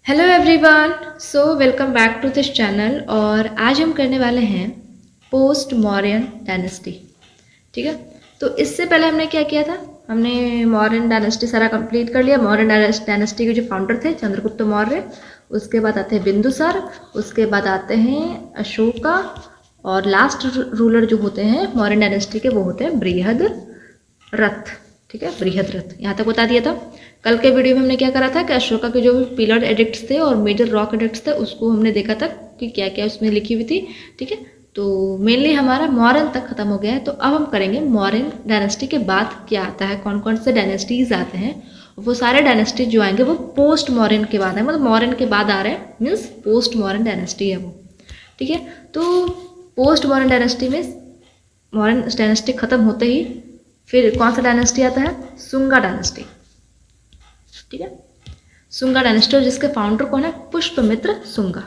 Hello everyone, so welcome back to this channel. और आज हम करने वाले हैं पोस्ट मौर्यन डायनेस्टी। ठीक है, तो इससे पहले हमने क्या किया था, हमने मौर्यन डायनेस्टी सारा कंप्लीट कर लिया। मौर्यन डायनेस्टी के जो फाउंडर थे चंद्रगुप्त मौर्य, उसके बाद आते हैं बिंदुसार, उसके बाद आते हैं अशोका, और लास्ट रूलर जो होते हैं मौर्यन डायनेस्टी के वो होते हैं बृहद्रथ। ठीक है, बृहद्रथ यहाँ तक बता दिया था। कल के वीडियो में हमने क्या करा था कि अशोका के जो भी पिलर एडिक्ट्स थे और मेजर रॉक एडिक्ट्स थे उसको हमने देखा था कि क्या क्या उसमें लिखी हुई थी। ठीक है, तो मेनली हमारा मौर्यन तक खत्म हो गया है। तो अब हम करेंगे मौर्यन डायनेस्टी के बाद क्या आता है, कौन कौन से डायनेस्टीज आते हैं। वो सारे डायनेस्टी जो आएंगे वो पोस्ट मौर्यन के बाद है, मतलब मौर्यन के बाद आ रहे हैं, मीन्स पोस्ट मौर्यन डायनेस्टी है वो। ठीक है, तो पोस्ट मॉडर्न डायनेस्टी में मॉडर्न डायनेस्टी खत्म होते ही फिर कौन सा डायनेस्टी आता है, सुंगा डायनेस्टी। ठीक है, सुंगा डायनेस्टी, जिसके फाउंडर कौन है, पुष्पमित्र सुंगा।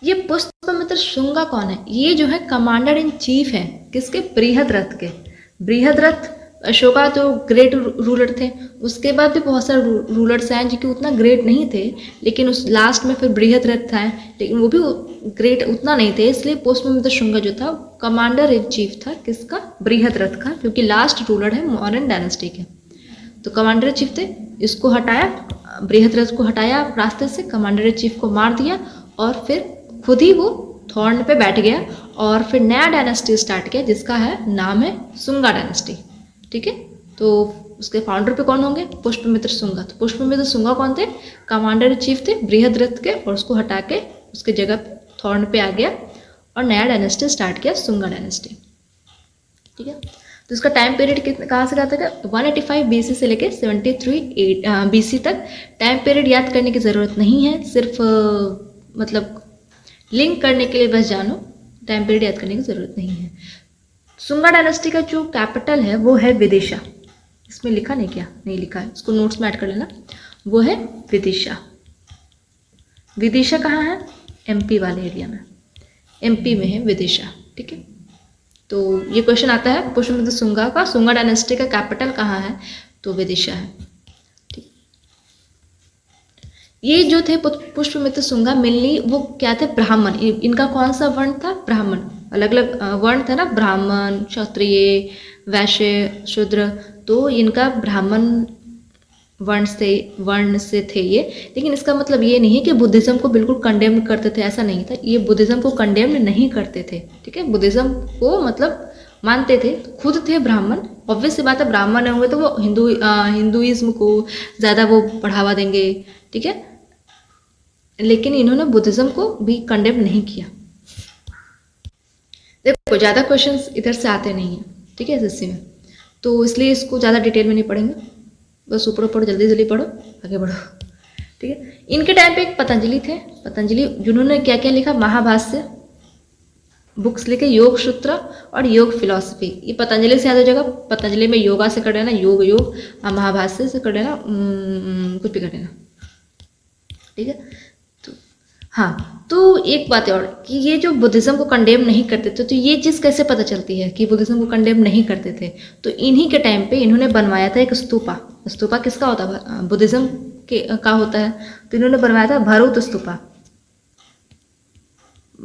ये पुष्पमित्र सुंगा कौन है, ये जो है कमांडर इन चीफ है किसके, बृहद्रथ के। बृहद्रथ अशोका तो ग्रेट रूलर थे, उसके बाद भी बहुत सारे रूलर्स हैं जो कि उतना ग्रेट नहीं थे, लेकिन उस लास्ट में फिर बृहद्रथ था, लेकिन वो भी ग्रेट उतना नहीं थे, इसलिए पुष्पमित्र शुंगा जो था कमांडर इन चीफ था किसका, बृहद्रथ का, क्योंकि लास्ट रूलर है मौर्यन डायनेस्टी के। तो कमांडर इन चीफ थे, इसको हटाया, बृहद्रथ को हटाया रास्ते से, कमांडर इन चीफ को मार दिया और फिर खुद ही वो थॉर्न पे बैठ गया और फिर नया डायनेस्टी स्टार्ट किया जिसका है नाम है सुंगा डायनेस्टी। ठीक है, तो उसके फाउंडर पे कौन होंगे, पुष्पमित्र सुंगा। तो पुष्पमित्र सुंगा कौन थे, कमांडर चीफ थे बृहद्रथ के, और उसको हटा के उसके जगह पे थॉर्न पे आ गया और नया डायनेस्टी स्टार्ट किया, सुंगा डायनेस्टी। ठीक है, तो इसका टाइम पीरियड कितना कहाँ से आता है, 185 बीसी से लेके 73 बीसी तक। टाइम पीरियड याद करने की ज़रूरत नहीं है, सिर्फ मतलब लिंक करने के लिए बस जानो, टाइम पीरियड याद करने की ज़रूरत नहीं है। सुंगा डायनेस्टी का जो कैपिटल है वो है विदिशा। इसमें लिखा नहीं, क्या नहीं लिखा है, इसको नोट्स में ऐड कर लेना, वो है विदिशा। विदिशा कहाँ है, एमपी वाले एरिया में, एमपी में है विदिशा। ठीक है, तो ये क्वेश्चन आता है पुष्पमित्र सुंगा का, सुंगा डायनेस्टी का कैपिटल कहाँ है, तो विदिशा है। ठीक, ये जो थे पुष्पमित्र सुंगा मेनली वो क्या थे, ब्राह्मण। इनका कौन सा वर्ण था, ब्राह्मण। अलग अलग वर्ण थे ना, ब्राह्मण, क्षत्रिय, वैश्य, शूद्र, तो इनका ब्राह्मण वर्ण से थे ये। लेकिन इसका मतलब ये नहीं है कि बुद्धिज्म को बिल्कुल कंडेम करते थे, ऐसा नहीं था, ये बुद्धिज्म को कंडेम नहीं करते थे। ठीक है, बुद्धिज्म को मतलब मानते थे, खुद थे ब्राह्मण। ऑब्वियस सी बात है, ब्राह्मण होंगे तो वो हिंदुइज्म को ज़्यादा वो बढ़ावा देंगे। ठीक है, लेकिन इन्होंने बुद्धिज्म को भी कंडेम नहीं किया। देखो ज़्यादा क्वेश्चंस इधर से आते नहीं हैं, ठीक है, एसएससी में, तो इसलिए इसको ज़्यादा डिटेल में नहीं पढ़ेंगे, बस ऊपर ऊपर जल्दी जल्दी पढ़ो, आगे बढ़ो। ठीक है, इनके टाइम पे एक पतंजलि थे, पतंजलि जिन्होंने क्या क्या लिखा, महाभाष्य बुक्स लिखे, योग सूत्र और योग फिलॉसफी। ये पतंजलि से याद हो जाएगा, पतंजलि में योगा से कर लेना, योग योग, महाभाष्य से कर लेना, कुछ भी कर लेना। ठीक है, तो हाँ, तो एक बात और कि ये जो बुद्धिज्म को कंडेम नहीं करते थे, तो ये चीज़ कैसे पता चलती है कि बुद्धिज्म को कंडेम नहीं करते थे, तो इन्हीं के टाइम पे इन्होंने बनवाया था एक स्तूपा। स्तूपा किसका होता है, बुद्धिज्म के का होता है, तो इन्होंने बनवाया था भरूत स्तूपा।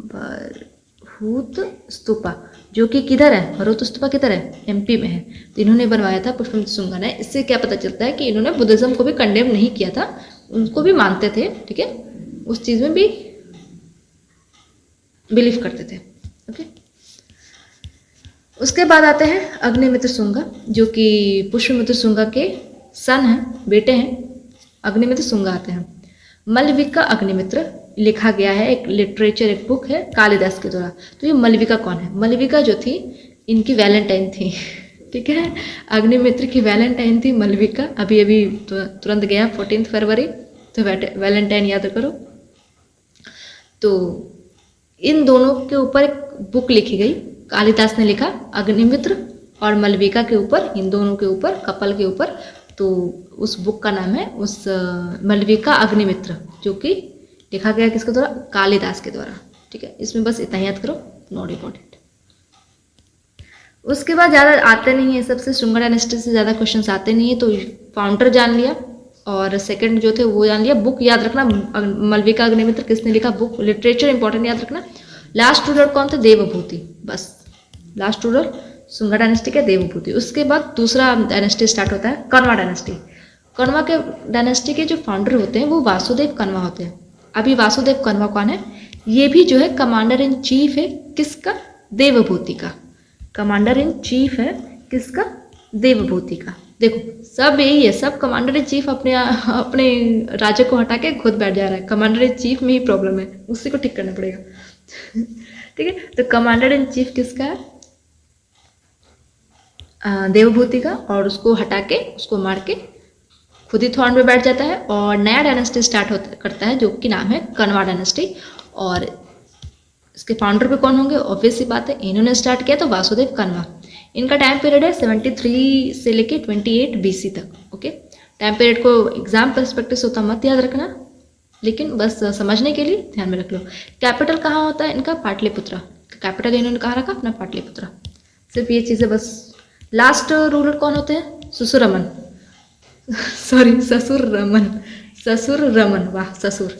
भरूत स्तूपा जो कि किधर है, भरूत स्तूपा किधर है, एमपी में है, तो इन्होंने बनवाया था पुष्पमित्र सुंगा ने। इससे क्या पता चलता है कि इन्होंने बुद्धिज्म को भी कंडेम नहीं किया था, उनको भी मानते थे। ठीक है, उस चीज़ में भी बिलीव करते थे। ओके, उसके बाद आते हैं अग्निमित्र सुंगा, जो कि पुष्पमित्र सुंगा के सन हैं, बेटे हैं। अग्निमित्र सुंगा आते हैं। मलविका अग्निमित्र लिखा गया है, एक लिटरेचर, एक बुक है कालिदास के द्वारा। तो ये मलविका कौन है, मलविका जो थी इनकी वैलेंटाइन थी। ठीक है, अग्निमित्र की वैलेंटाइन थी मलविका। अभी अभी तुरंत गया 14 फरवरी, तो वैलेंटाइन याद करो। तो इन दोनों के ऊपर एक बुक लिखी गई, कालिदास ने लिखा, अग्निमित्र और मलविका के ऊपर, इन दोनों के ऊपर, कपल के ऊपर। तो उस बुक का नाम है उस मलविका अग्निमित्र, जो कि लिखा गया किसके द्वारा, कालिदास के द्वारा। ठीक है, इसमें बस इतना याद करो, नॉट इम्पोर्टेंट। उसके बाद ज़्यादा आते नहीं है, सबसे सुंगा डायनेस्टी से ज़्यादा क्वेश्चंस आते नहीं है, तो फाउंडर जान लिया, और सेकंड जो थे वो जान लिया। बुक याद रखना, मालविका अग्निमित्र किसने लिखा, बुक लिटरेचर इंपॉर्टेंट याद रखना। लास्ट रूलर कौन थे, देवभूति, बस लास्ट रूलर शुंगा डायनेस्टी के देवभूति। उसके बाद दूसरा डायनेस्टी स्टार्ट होता है, कण्वा डायनेस्टी। कण्वा के डायनेस्टी के जो फाउंडर होते हैं वो वासुदेव कण्वा होते हैं। अभी वासुदेव कण्वा कौन है, ये भी जो है कमांडर इन चीफ है किसका, देवभूति का। कमांडर इन चीफ है किसका, देवभूति का। देखो सब यही है, सब कमांडर इन चीफ अपने राज्य को हटा के खुद बैठ जा रहा है। कमांडर इन चीफ में ही प्रॉब्लम है, उसी को ठीक करना पड़ेगा। ठीक है, तो कमांडर इन चीफ किसका है, देवभूति का, और उसको हटा के उसको मार के खुद ही थ्रोन पे बैठ जाता है और नया डायनेस्टी स्टार्ट करता है जो कि नाम है कण्वा डायनेस्टी। और इसके फाउंडर पे कौन होंगे, ऑब्वियस सी बात है, इन्होंने स्टार्ट किया तो वासुदेव कण्वा। इनका टाइम पीरियड है 73 से लेके 28 BC तक। ओके, टाइम पीरियड को एग्जाम पर्सपेक्टिव से होता मत याद रखना, लेकिन बस समझने के लिए ध्यान में रख लो। कैपिटल कहाँ होता है इनका, पाटलिपुत्रा। कैपिटल इन्होंने कहाँ रखा, अपना पाटलिपुत्रा। सिर्फ ये चीज़ें बस। लास्ट रूलर कौन होते हैं, सुसुरमन, सॉरी ससुररमन, ससुररमन, वाह ससुर।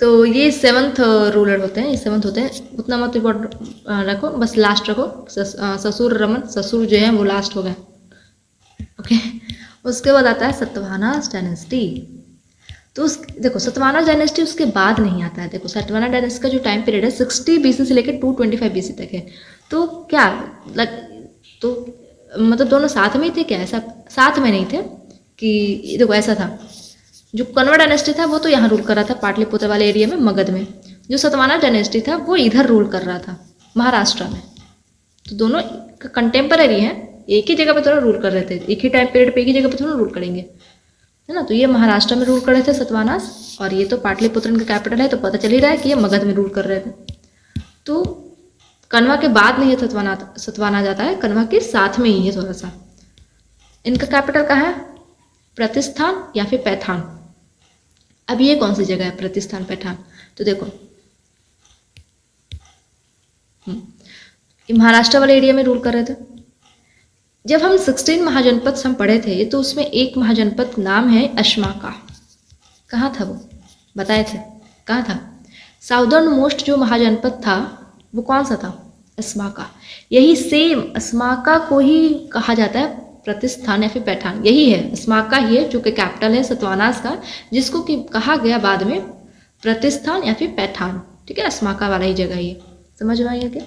तो ये 7th रूलर होते हैं, ये 7th होते हैं, उतना मत रखो, बस लास्ट रखो। ससुररमन, ससुर जो है वो लास्ट हो गए। ओके, उसके बाद आता है सतवाहनास डायनेस्टी। तो देखो सतवाहनास डायनेस्टी उसके बाद नहीं आता है। देखो सतवाहना डायनेस्टी का जो टाइम पीरियड है 60 BC से लेकर 225 BC तक है। तो क्या तो मतलब दोनों साथ में ही थे क्या, ऐसा साथ में नहीं थे कि देखो ऐसा था। जो कण्वा डायनेस्टी था वो तो यहाँ रूल कर रहा था पाटलिपुत्र वाले एरिया में, मगध में। जो सतवाहना डायनेस्टी था वो इधर रूल कर रहा था, महाराष्ट्र में। तो दोनों कंटेम्पररी हैं, एक ही जगह पे थोड़ा रूल कर रहे थे, एक ही टाइम पीरियड पे एक ही जगह पे थोड़ा रूल करेंगे, है ना। तो ये महाराष्ट्र में रूल कर रहे थे सतवाहनास, और ये तो पाटलिपुत्र का कैपिटल है, तो पता चल ही रहा है कि ये मगध में रूल कर रहे थे। तो कण्वा के बाद में ये सतवाहना जाता है, कण्वा के साथ में ही है थोड़ा सा। इनका कैपिटल कहाँ है, प्रतिस्थान या फिर पैठान। अब ये कौन सी जगह है, प्रतिस्थान पैठान। तो देखो महाराष्ट्र वाले एरिया में रूल कर रहे थे। जब हम 16 महाजनपद हम पढ़े थे तो उसमें एक महाजनपद नाम है अश्माका। कहाँ था वो, बताए थे कहाँ था। साउदर्न मोस्ट जो महाजनपद था वो कौन सा था, अस्माका। यही सेम अस्माका को ही कहा जाता है प्रतिस्थान या फिर पैठान, यही है अस्माका ही है जो कि कैपिटल है सतवाहनास का, जिसको कि कहा गया बाद में प्रतिस्थान या फिर पैठान। ठीक है, अस्माका वाला ही जगह ये, समझ में आइए क्या।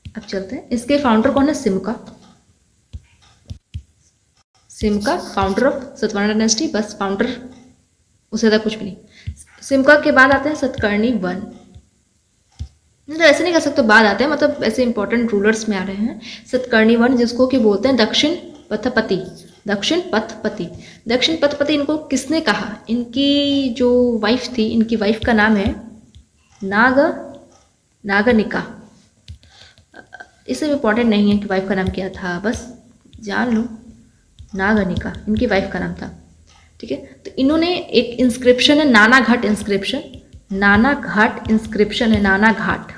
अब चलते हैं, इसके फाउंडर कौन है, Simca. Simca founder of Satavahana dynasty, बस फाउंडर, उससे ज़्यादा कुछ भी नहीं। सिमका के बाद आते हैं सतकर्णी वन। मतलब ऐसे नहीं कह सकते बाद आते हैं, मतलब ऐसे इंपॉर्टेंट रूलर्स में आ रहे हैं। सतकर्णी वन जिसको कि बोलते हैं दक्षिण पथपति, दक्षिण पथपति। दक्षिण पथपति इनको किसने कहा, इनकी जो वाइफ थी, इनकी वाइफ का नाम है नागनिका। इससे इंपॉर्टेंट नहीं है कि वाइफ का नाम क्या था, बस जान लो नागनिका इनकी वाइफ का नाम था। ठीक है, तो इन्होंने एक इंस्क्रिप्शन है नाना घाट इंस्क्रिप्शन, नाना घाट इंस्क्रिप्शन है, नाना घाट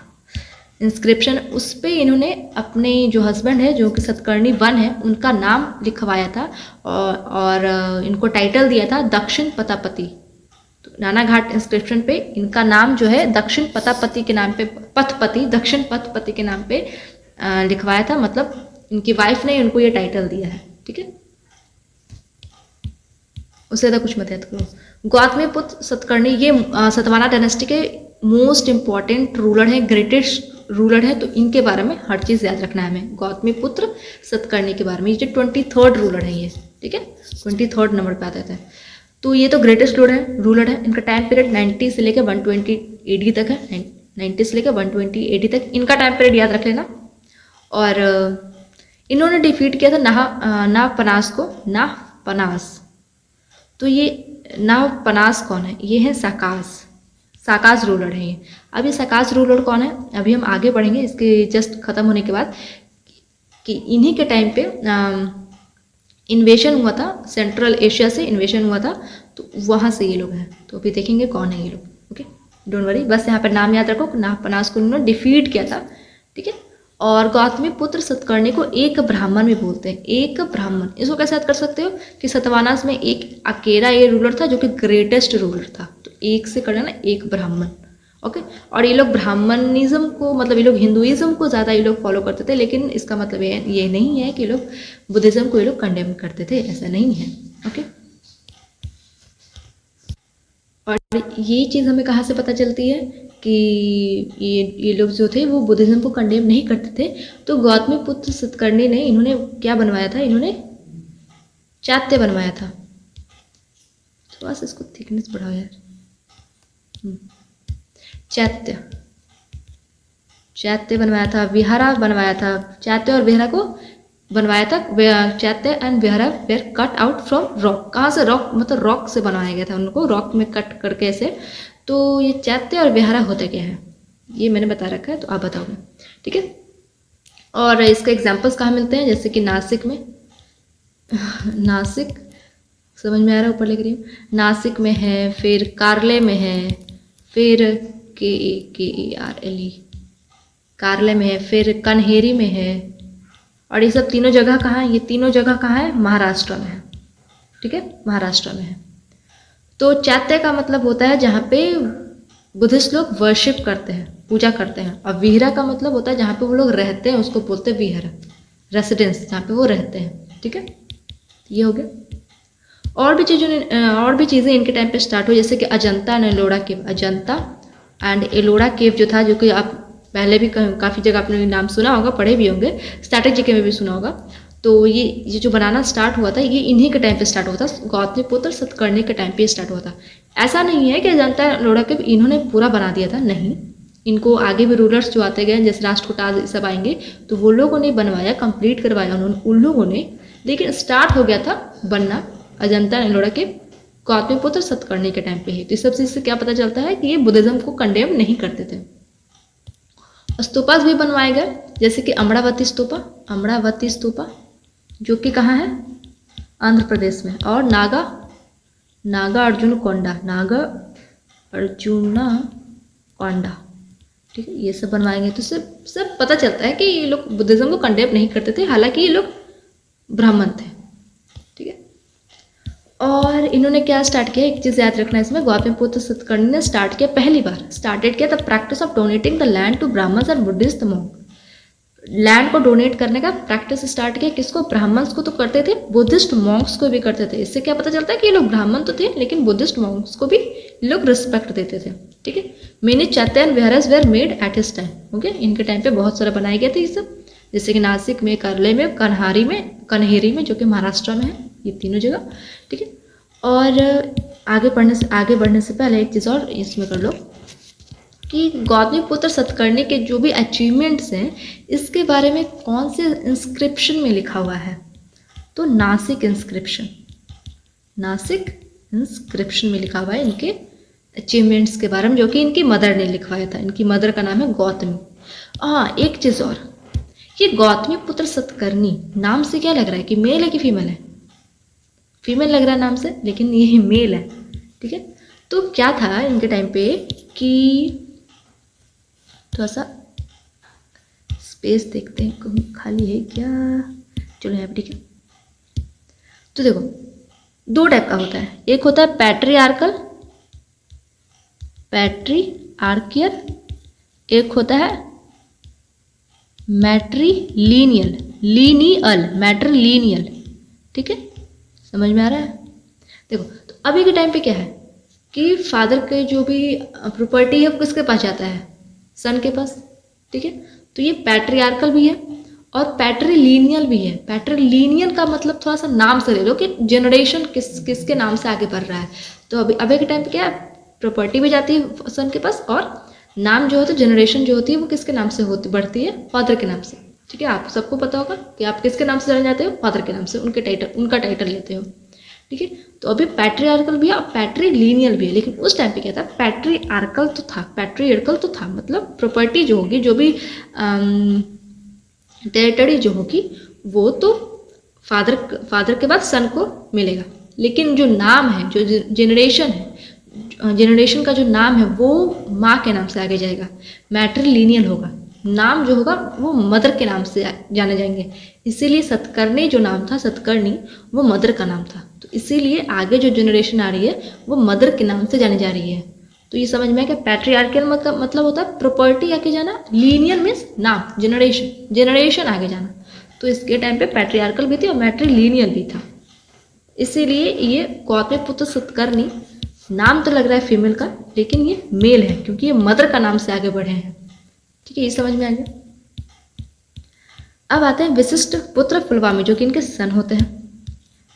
इंस्क्रिप्शन, उस पर इन्होंने अपने जो हस्बैंड है जो कि सतकर्णी वन है उनका नाम लिखवाया था और इनको टाइटल दिया था दक्षिण पथपति। तो नाना घाट इंस्क्रिप्शन पे इनका नाम जो है दक्षिण पथपति के नाम पे, पथपति दक्षिण पथपति के नाम पे लिखवाया था, मतलब इनकी वाइफ ने उनको ये टाइटल दिया है। ठीक है, उससे ज़्यादा कुछ मत याद करो। गौतमीपुत्र सतकर्णी ये सतवाहना डायनेस्टी के मोस्ट इंपॉर्टेंट रूलर हैं, ग्रेटेस्ट रूलर है, तो इनके बारे में हर चीज़ याद रखना है हमें। गौतमीपुत्र सतकर्णी के बारे में, ये जो 23rd रूलर है ये, ठीक है 23rd नंबर पे आते थे। तो ये तो ग्रेटेस्ट रूलर है। इनका टाइम पीरियड 90 से लेकर 120 AD तक है, 90 से लेकर 120 AD तक इनका टाइम पीरियड याद रख लेना। और इन्होंने डिफीट किया था नाहपनास को, नाहपनास। तो ये नाहपनास कौन है, ये है साकाज रूलर है ये। अब ये साकाज रूलर कौन है अभी हम आगे बढ़ेंगे इसके जस्ट खत्म होने के बाद, कि इन्हीं के टाइम पे इन्वेशन हुआ था, सेंट्रल एशिया से इन्वेशन हुआ था, तो वहाँ से ये लोग हैं। तो अभी देखेंगे कौन है ये लोग। ओके, डोंट वरी, बस यहाँ पर नाम याद रखो, नाहपनास को उन्होंने डिफीट किया था। ठीक है, और गौतमी पुत्र सतकर्णी को एक ब्राह्मण भी बोलते हैं। एक ब्राह्मण, इसको कैसे याद कर सकते हो कि सतवाहनास में एक अकेला ये रूलर था जो कि ग्रेटेस्ट रूलर था, तो एक से करना ना, एक ब्राह्मण। ओके, और ये लोग ब्राह्मणिज्म को, मतलब ये लोग हिंदुइज्म को ज़्यादा ये लोग फॉलो करते थे, लेकिन इसका मतलब ये नहीं है कि ये लोग बुद्धिज़्म को ये लोग कंडेम करते थे, ऐसा नहीं है। ओके, और ये चीज़ हमें कहाँ से पता चलती है कि ये लोग जो थे वो बुद्धिज़्म को कंडेम नहीं करते थे। तो गौतमी पुत्र सतकर्णी ने, इन्होंने क्या बनवाया था, इन्होंने चैत्य बनवाया था। थोड़ा सा इसको थिकनेस बढ़ाओ यार। चैत्य, चैत्य बनवाया था, विहारा बनवाया था। चैत्य और विहारा को बनवाया था। Chaitya and vihara were cut out from rock. कहाँ से? रॉक, मतलब रॉक से बनाया गया था, उनको रॉक में कट करके ऐसे। तो ये चैत्य और विहारा होता क्या है, ये मैंने बता रखा है, तो आप बताओगे, ठीक है। और इसका एग्जाम्पल्स कहाँ मिलते हैं, जैसे कि नासिक में, नासिक समझ में आ रहा है, ऊपर लिख रही हूँ, नासिक में है, फिर कार्ले में है, फिर KARLE कार्ले में है, फिर कन्हेरी में है। और ये सब तीनों जगह कहाँ है? ये तीनों जगह कहाँ है? महाराष्ट्र में है, ठीक है, महाराष्ट्र में है। तो चैत्य का मतलब होता है जहाँ पे बुद्धिस्ट लोग वर्शिप करते हैं, पूजा करते हैं। और विहरा का मतलब होता है जहाँ पे वो लोग रहते हैं, उसको बोलते हैं विहरा, रेसिडेंस, जहाँ पे वो रहते हैं, ठीक है। ये हो गया। और भी चीज़ें इनके टाइम पे स्टार्ट हुई, जैसे कि Ajanta and Ellora cave. Ajanta and Ellora cave जो था, जो कि आप पहले भी काफ़ी जगह आपने नाम सुना होगा, पढ़े भी होंगे, स्टैटिक जीके में भी सुना होगा। तो ये जो बनाना स्टार्ट हुआ था, ये इन्हीं के टाइम पे स्टार्ट हुआ था, गौतमी पुत्र सतकर्णी के टाइम पे स्टार्ट हुआ था। ऐसा नहीं है कि अजंता एलोरा केव इन्होंने पूरा बना दिया था, नहीं, इनको आगे भी रूलर्स जो आते गए, जैसे राष्ट्रकूटाज सब आएंगे, तो वो लोगों ने बनवाया, कंप्लीट करवाया उन्होंने, उन लोगों ने। लेकिन स्टार्ट हो गया था बनना अजंता एलोरा केव गौतमी पुत्र सतकर्णी के टाइम पे ही। तो इस सब चीज़ से क्या पता चलता है कि ये बुद्धिज्म को कंडेम नहीं करते थे। स्तूपास भी बनवाए गए, जैसे कि अमरावती स्तूपा, अमरावती स्तूपा जो कि कहाँ है? आंध्र प्रदेश में। और नागा अर्जुन कोंडा, नागा अर्जुना कोंडा, ठीक है, ये सब बनवाए गए। तो सब पता चलता है कि ये लोग बुद्धिज्म को कंडेम नहीं करते थे, हालांकि ये लोग ब्राह्मण थे, ठीक है। और इन्होंने क्या स्टार्ट किया, एक चीज़ याद रखना इसमें, गौतमी पुत्र सतकर्णी ने पहली बार स्टार्टेड किया the practice of donating the land to Brahmans and Buddhist monk. Land को डोनेट करने का प्रैक्टिस स्टार्ट किया, किसको? ब्राह्मण्स को तो करते थे, बुद्धिस्ट मॉन्क्स को भी करते थे। इससे क्या पता चलता है कि ये लोग ब्राह्मण तो थे, लेकिन बुद्धिस्ट मॉन्क्स को भी लोग रिस्पेक्ट देते थे, ठीक है। मेनी चैत्य and विहारास were made at his time, okay, इनके टाइम पे बहुत सारा बनाए गए थे ये सब, जैसे कि नासिक में, करले में, कन्हेरी में जो कि महाराष्ट्र में है, ये तीनों जगह, ठीक है। और आगे बढ़ने से पहले एक चीज़ और इसमें कर लो कि गौतमी पुत्र सतकर्णी के जो भी अचीवमेंट्स हैं, इसके बारे में कौन से इंस्क्रिप्शन में लिखा हुआ है? तो नासिक इंस्क्रिप्शन में लिखा हुआ है इनके अचीवमेंट्स के बारे में, जो कि इनकी मदर ने लिखवाया था। इनकी मदर का नाम है गौतमी। हाँ, एक चीज़ और, ये गौतमी पुत्र सतकर्णी नाम से क्या लग रहा है कि मेल है कि फीमेल है? फीमेल लग रहा है नाम से, लेकिन ये मेल है, ठीक है। तो क्या था इनके टाइम पे कि थोड़ा सा स्पेस देखते हैं, कहीं खाली है क्या? चलो यहाँ पे, ठीक है। तो देखो, दो टाइप का होता है, एक होता है पैट्रियार्कियल, एक होता है मैट्रिलिनियल, ठीक है, समझ में आ रहा है? देखो, तो अभी के टाइम पे क्या है कि फादर के जो भी प्रॉपर्टी है वो किसके पास जाता है? सन के पास, ठीक है। तो ये पैट्रियार्कल भी है और पैट्रिलिनियल भी है। पैट्रिलिनियल का मतलब थोड़ा सा नाम से ले लो कि जनरेशन किसके नाम से आगे बढ़ रहा है। तो अभी के टाइम पे क्या है, प्रॉपर्टी भी जाती है सन के पास, और नाम जो होता है, जनरेशन जो होती है वो किसके नाम से बढ़ती है? फादर के नाम से, ठीक है। आप सबको पता होगा कि आप किसके नाम से जाने जाते हो? फादर के नाम से, उनका टाइटल लेते हो, ठीक है। तो अभी पैट्रियार्कल भी है और पैट्रिलिनियल भी है, लेकिन उस टाइम पे क्या था, पैट्रियार्कल तो था, मतलब प्रॉपर्टी जो होगी, जो भी टेरिटरी जो होगी, वो तो फादर के बाद सन को मिलेगा, लेकिन जो नाम है, जो जनरेशन का जो नाम है, वो माँ के नाम से आगे जाएगा, मैट्रिलिनियल होगा, नाम जो होगा वो मदर के नाम से जाने जाएंगे। इसीलिए सतकर्णी जो नाम था, सतकर्णी, वो मदर का नाम था। तो इसीलिए आगे जो जनरेशन आ रही है वो मदर के नाम से जानी जा रही है। तो ये समझ में आया कि पैट्रियार्कल मतलब होता है प्रॉपर्टी आगे जाना, लीनियर मीन्स नाम, जनरेशन आगे जाना। तो इसके टाइम पे पैट्रियार्कल भी थी और मैट्रिलीनियल भी था। इसीलिए ये गौतमीपुत्र सतकर्णी नाम तो लग रहा है फीमेल का, लेकिन ये मेल है क्योंकि ये मदर का नाम से आगे बढ़े हैं। ठीक है, ये समझ में आ गया। अब आते हैं विशिष्ट पुत्र फुलवामी, जो कि इनके सन होते हैं,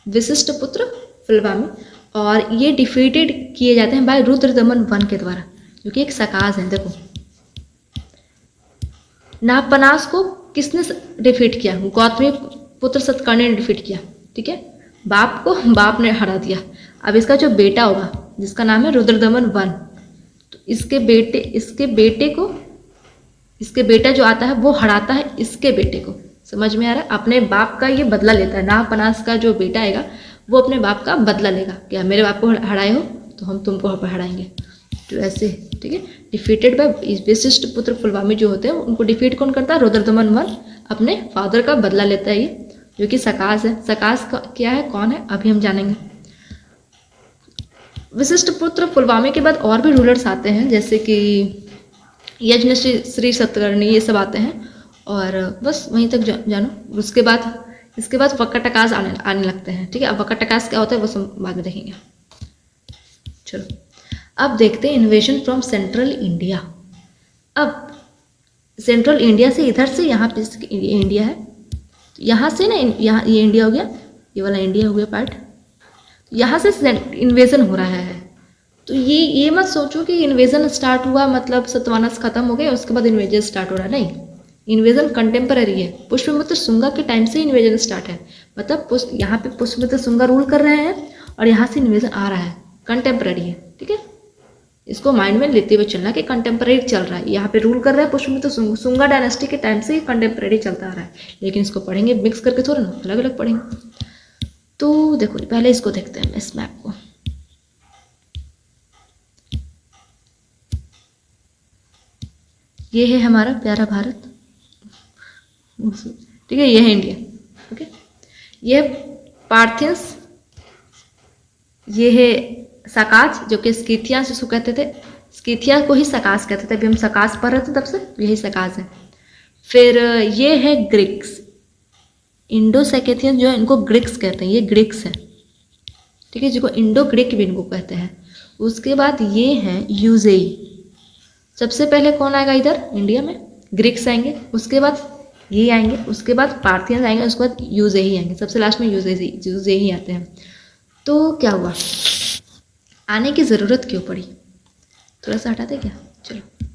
विशिष्ट पुत्र फुलवामी। और ये डिफीटेड किए जाते हैं बाय रुद्रदमन वन के द्वारा, जो कि एक सकाज है। देखो, नागपनास को किसने डिफीट किया? गौतमी पुत्र सतकर्णी ने डिफीट किया। ठीक है, बाप को बाप ने हरा दिया। अब इसका जो बेटा होगा जिसका नाम है रुद्रदमन वन, तो इसके बेटा जो आता है वो हराता है इसके बेटे को। समझ में आ रहा है? अपने बाप का ये बदला लेता है। नागपनास का जो बेटा आएगा वो अपने बाप का बदला लेगा, क्या मेरे बाप को हराए हो तो हम तुमको हराएंगे। तो ऐसे, ठीक है, डिफीटेड बाय विशिष्ट पुत्र फुलवामी जो होते हैं उनको डिफीट कौन करता है? रुद्रदमन वन अपने फादर का बदला लेता है, ये जो कि सकास है। सकास का क्या है, कौन है, अभी हम जानेंगे। विशिष्ट पुत्र फुलवामी के बाद और भी रूलर्स आते हैं, जैसे कि यज्ञ श्री सतकर्णी, ये सब आते हैं। और बस वहीं तक जानो। इसके बाद वक्कटकास आने लगते हैं। ठीक है, अब वक्कटकास क्या होता है वो सब बाद में देखेंगे। चलो, अब देखते हैं इन्वेजन फ्रॉम सेंट्रल इंडिया। अब सेंट्रल इंडिया से इधर से यहाँ पे इंडिया है, यहाँ से ना, यहाँ ये इंडिया हो गया, ये वाला इंडिया हो गया पार्ट, यहाँ से इन्वेजन हो रहा है। तो ये मत सोचो कि इन्वेजन स्टार्ट हुआ मतलब सतवाहनस खत्म हो गए उसके बाद इन्वेजन स्टार्ट हो रहा है, नहीं। इन्वेजन कंटेम्पररी है। पुष्यमित्र शुंगा के टाइम से इन्वेजन स्टार्ट है, मतलब यहाँ पे पुष्यमित्र शुंगा रूल कर रहे हैं और यहाँ से इन्वेजन आ रहा है, कंटेम्पररी है। ठीक है, इसको माइंड में लेते हुए चलना कि कंटेम्पररी चल रहा है, यहाँ पे रूल कर रहा है पुष्यमित्र शुंगा डायनेस्टी के टाइम से कंटेम्पररी चलता आ रहा है। लेकिन इसको पढ़ेंगे मिक्स करके, थोड़ा ना अलग अलग पढ़ेंगे। तो देखो, पहले इसको देखते हैं, इस मैप को। ये है हमारा प्यारा भारत, ठीक है, ये है इंडिया। ओके, ये पार्थियंस, ये है सकाज, जो कि स्किथिया से कहते थे, स्किथिया को ही सकाज कहते थे। अभी हम सकाज पढ़ रहे थे तब से, यही सकाज है। फिर ये है ग्रीक्स, इंडो सैकेथियन जो है इनको ग्रीक्स कहते हैं, ये ग्रीक्स है। ठीक है, जिसको इंडो ग्रीक भी इनको कहते हैं। उसके बाद ये हैं यूजेई। सबसे पहले कौन आएगा इधर इंडिया में? ग्रीक्स आएंगे, उसके बाद ये आएंगे, उसके बाद पार्थियंस आएंगे, उसके बाद यूजेई आएंगे, सबसे लास्ट में यूजेई आते हैं। तो क्या हुआ, आने की ज़रूरत क्यों पड़ी? थोड़ा सा हटाते क्या? चलो,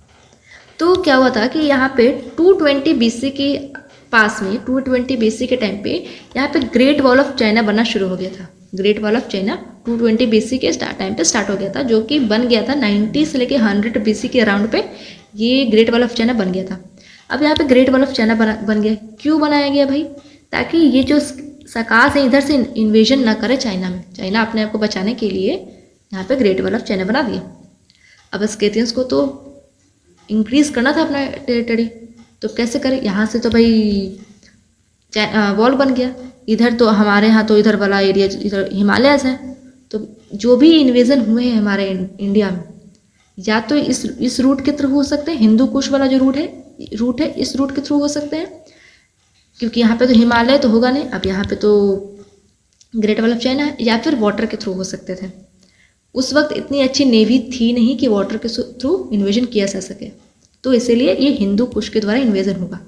तो क्या हुआ था कि यहाँ पे 220 BC के पास में, 220 BC के टाइम पे यहाँ पे ग्रेट वॉल ऑफ चाइना बनना शुरू हो गया था। Great wall of China 220 BC के टाइम पे स्टार्ट हो गया था, जो कि बन गया था 90 से लेके 100 BC के अराउंड पे ये ग्रेट वॉल ऑफ चाइना बन गया था। अब यहाँ पे ग्रेट वॉल ऑफ चाइना बन गया, क्यों बनाया गया भाई? ताकि ये जो सकास है इधर से इन्वेजन ना करे चाइना में। चाइना अपने आप को बचाने के लिए यहाँ पे ग्रेट वॉल ऑफ चाइना बना दिया। अब स्केथियंस को तो इंक्रीज करना था अपना टेरिटरी, तो कैसे करें? यहाँ से तो भाई वॉल बन गया, इधर तो हमारे यहाँ तो इधर वाला एरिया इधर हिमालयस है, तो जो भी इन्वेजन हुए हैं हमारे इंडिया में, या तो इस रूट के थ्रू हो सकते हैं, हिंदू कुश वाला जो रूट है इस रूट के थ्रू हो सकते हैं, क्योंकि यहाँ पे तो हिमालय तो होगा नहीं। अब यहाँ पे तो ग्रेट वॉल ऑफ चाइना है, या फिर वाटर के थ्रू हो सकते थे। उस वक्त इतनी अच्छी नेवी थी नहीं कि वाटर के थ्रू इन्वेजन किया जा सके, तो इसीलिए ये हिंदू कुश के द्वारा इन्वेजन होगा।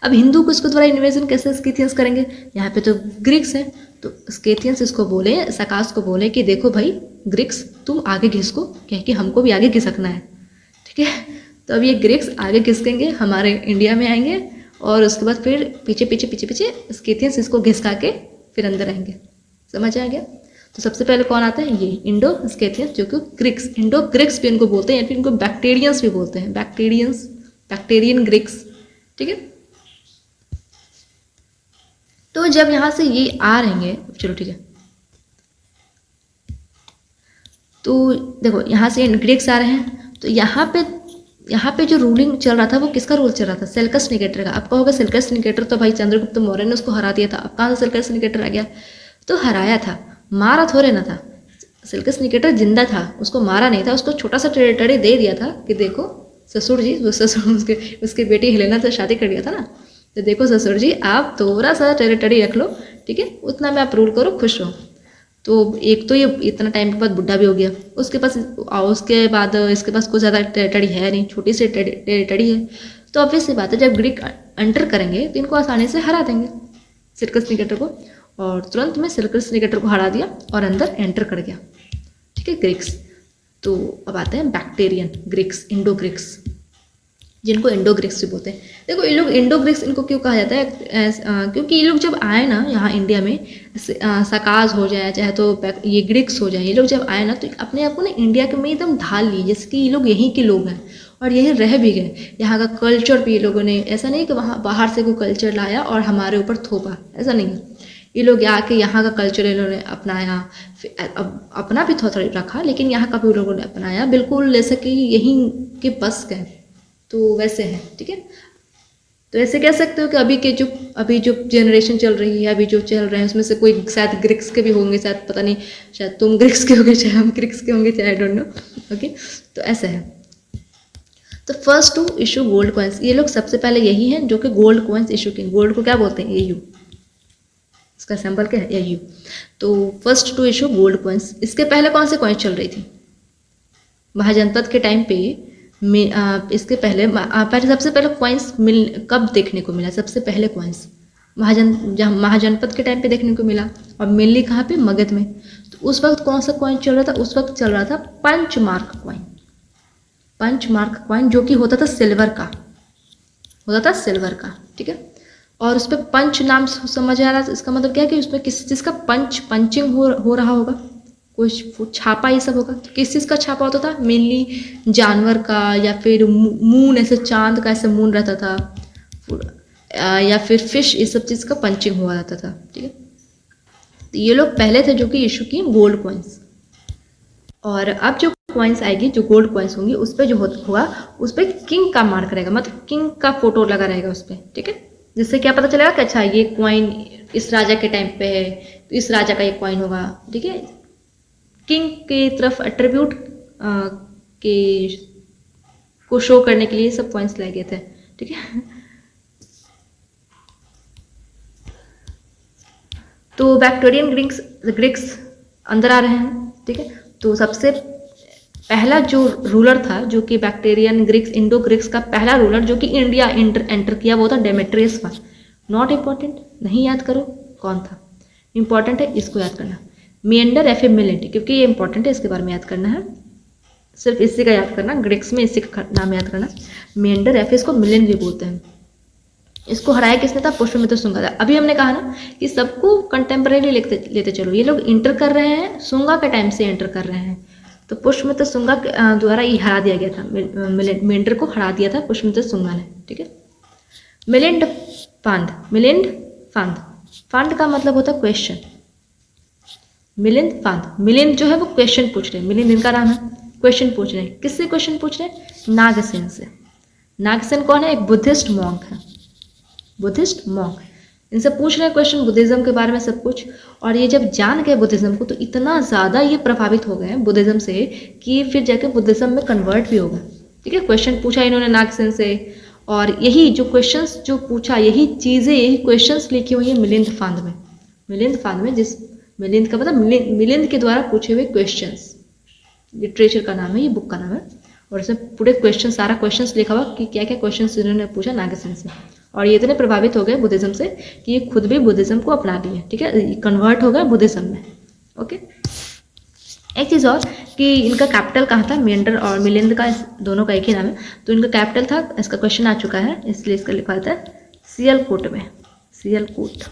अब हिंदू कुश के द्वारा इन्वेजन कैसे स्केथियंस करेंगे? यहाँ पे तो ग्रीक्स हैं, तो स्केथियंस इसको बोले, सकास को बोले कि देखो भाई ग्रीक्स तुम आगे घिसको, क्योंकि हमको भी आगे घिसकना है। ठीक है, तो अब ये ग्रीक्स आगे घिसकेंगे, हमारे इंडिया में आएंगे, और उसके बाद फिर पीछे स्केथियंस इसको घिसका के फिर अंदर आएंगे। समझ आ गया? तो सबसे पहले कौन आता है? ये इंडो स्केथियंस, जो कि ग्रीक्स, इंडो ग्रीक्स भी इनको बोलते हैं, या फिर इनको बैक्टीरियंस भी बोलते हैं, बैक्टीरियन ग्रीक्स। ठीक है, तो जब यहाँ से ये आ रहेंगे, चलो ठीक है, तो देखो यहाँ से ग्रीक्स आ रहे हैं, तो यहाँ पे यहाँ पे जो रूलिंग चल रहा था वो किसका रूल चल रहा था? सेल्कस निकेटर का। अब कहोगे सेल्कस निकेटर तो भाई चंद्रगुप्त मौर्य ने उसको हरा दिया था, अब कहाँ से सेल्कस निकेटर आ गया? तो हराया था, मारा थोड़े ना था। सेल्कस निकेटर जिंदा था, उसको मारा नहीं था, उसको छोटा सा टेरिटरी दे दिया था कि देखो ससुर जी, वो ससुर उसके बेटी हेलेना से शादी कर दिया था ना, तो देखो ससुर जी आप थोड़ा सा टेरिटरी रख लो, ठीक है, उतना में आप रूल करो, खुश रहो। तो एक तो ये इतना टाइम के बाद बुढ़ा भी हो गया, उसके पास उसके बाद इसके पास कुछ ज़्यादा टेरिटरी है नहीं, छोटी सी टेरिटरी है। तो ऑब्वियस सी बात है, जब ग्रीक एंटर करेंगे तो इनको आसानी से हरा देंगे सेल्कस निकेटर को, और तुरंत में सेल्कस निकेटर को हरा दिया और अंदर एंटर कर गया, ठीक है, ग्रीक्स। तो अब आते हैं बैक्टेरियन ग्रीक्स, इंडो ग्रीक्स, जिनको इंडो ग्रीक्स भी बोलते हैं। देखो ये लोग इंडो ग्रीक्स इनको क्यों कहा जाता है? क्योंकि ये लोग जब आए ना यहाँ इंडिया में, सकाज हो जाए चाहे तो ये ग्रीक्स हो जाए, ये लोग जब आए ना तो अपने आप को ना इंडिया के में एकदम ढाल लिए, जैसे कि ये लोग यहीं के लोग हैं और यहीं रह भी गए। यहाँ का कल्चर भी ये लोगों ने, ऐसा नहीं कि वहाँ बाहर से कोई कल्चर लाया और हमारे ऊपर थोपा, ऐसा नहीं है। ये लोग आके यहाँ का कल्चर इन्होंने अपनाया, अपना भी थोड़ा रखा, लेकिन यहाँ का भी लोगों ने अपनाया, बिल्कुल जैसे कि यहीं के बस गए, तो वैसे है, ठीक है। तो ऐसे कह सकते हो कि अभी जो जनरेशन चल रही है, अभी जो चल रहे हैं उसमें से कोई शायद ग्रीक्स के भी होंगे, शायद पता नहीं, शायद तुम ग्रीक्स के होंगे, चाहे हम ग्रीक्स के होंगे, चाहे आई डोंट नो, ओके। तो ऐसा है। तो first two issue gold coins, ये लोग सबसे पहले यही हैं जो कि गोल्ड कॉइन्स इशू किए। गोल्ड को क्या बोलते हैं? एयू, इसका सैम्पल क्या है? एयू। तो first two issue gold coins. इसके पहले कौन से कॉइन्स चल रही थी? महाजनपद के टाइम पे इसके पहले सबसे पहले कॉइन्स कब देखने को मिला? सबसे पहले कॉइन्स महाजनपद के टाइम पे देखने को मिला, और मेनली कहाँ पे? मगध में। तो उस वक्त कौन सा कॉइन चल रहा था? उस वक्त चल रहा था पंचमार्क कॉइन। पंचमार्क कॉइन जो कि होता था सिल्वर का, ठीक है। और उस पर पंच नाम समझ आ रहा है, इसका मतलब क्या है कि उसमें किसी चीज़ का पंचिंग हो रहा होगा, कुछ छापा ये सब होगा। तो किस चीज़ का छापा होता था? मेनली जानवर का, या फिर मून, ऐसे चांद का ऐसे मून रहता था, या फिर फिश, ये सब चीज़ का पंचिंग हुआ रहता था, ठीक है। तो ये लोग पहले थे जो कि इशू किए गोल्ड कॉइन्स। और अब जो कॉइन्स आएगी, जो गोल्ड कॉइन्स होंगी, उस पर जो होगा उस पर किंग का मार्क रहेगा, मतलब किंग का फोटो लगा रहेगा उस पर, ठीक है। जिससे क्या पता चलेगा कि अच्छा ये कॉइन इस राजा के टाइम पे है, तो इस राजा का ये कॉइन होगा, ठीक है। किंग की तरफ एट्रीब्यूट के को शो करने के लिए सब कॉइन्स लाए गए थे, ठीक है। तो बैक्टेरियन ग्रीक्स अंदर आ रहे हैं, ठीक है। तो सबसे पहला जो रूलर था, जो कि बैक्टेरियन ग्रीक्स, इंडो ग्रीक्स का पहला रूलर जो कि इंडिया एंटर किया, वो था डेमेट्रियस का। नॉट इम्पॉर्टेंट, नहीं याद करो कौन था, इंपॉर्टेंट है इसको याद करना, मेंडर एफ ए मिलेंट, क्योंकि ये इंपॉर्टेंट है, इसके बारे में याद करना है, सिर्फ इसी का याद करना, ग्रीक्स में इसी का नाम याद करना। मेंडर एफ, इसको मिलेंट भी बोलते हैं। इसको हराया किसने था? पुष्यमित्र शुंगा था। अभी हमने कहा ना कि सबको कंटेम्परेरी लेते चलो, ये लोग इंटर कर रहे हैं, शुंगा के टाइम से एंटर कर रहे हैं। तो पुष्यमित्र शुंगा द्वारा ये हरा दिया गया था, मेंडर को हरा दिया था पुष्यमित्र शुंगा ने, ठीक है। मिलिंद फांद, फांद का मतलब होता है क्वेश्चन। मिलिंद फांद, मिलिंद जो है वो क्वेश्चन पूछ रहे हैं, मिलिंद इनका नाम है, क्वेश्चन पूछ रहे हैं। किससे क्वेश्चन पूछ रहे हैं? नागसेन से। नागसेन कौन है? एक बुद्धिस्ट मॉन्क है, बुद्धिस्ट मॉन्क। इनसे पूछ रहे हैं क्वेश्चन बुद्धिज्म के बारे में सब कुछ। और ये जब जान गए बुद्धिज्म को, तो इतना ज़्यादा ये प्रभावित हो गए हैं बुद्धिज्म से कि फिर जाके बुद्धिज्म में कन्वर्ट भी हो गए, ठीक है। क्वेश्चन पूछा इन्होंने नागसेन से, और यही जो क्वेश्चंस जो पूछा, यही चीज़ें, यही क्वेश्चंस लिखी हुई है मिलिंद फांद में। मिलिंद फांद में, जिस मिलिंद का मतलब मिलिंद के द्वारा पूछे हुए क्वेश्चंस, लिटरेचर का नाम है, ये बुक का नाम है। और इसमें पूरे क्वेश्चन, सारा क्वेश्चंस लिखा हुआ कि क्या क्या क्वेश्चंस इन्होंने पूछा नागसेन से। और ये इतने प्रभावित हो गए बुद्धिज्म से कि ये खुद भी बुद्धिज्म को अपना लिए, ठीक है, कन्वर्ट हो गए बुद्धिज्म में, ओके। एक चीज़ और कि इनका कैपिटल कहाँ था? मेंडर और मिलिंद का दोनों का एक ही नाम है, तो इनका कैपिटल था, इसका क्वेश्चन आ चुका है इसलिए इसका लिखा था सियलकोट में, सियलकोट,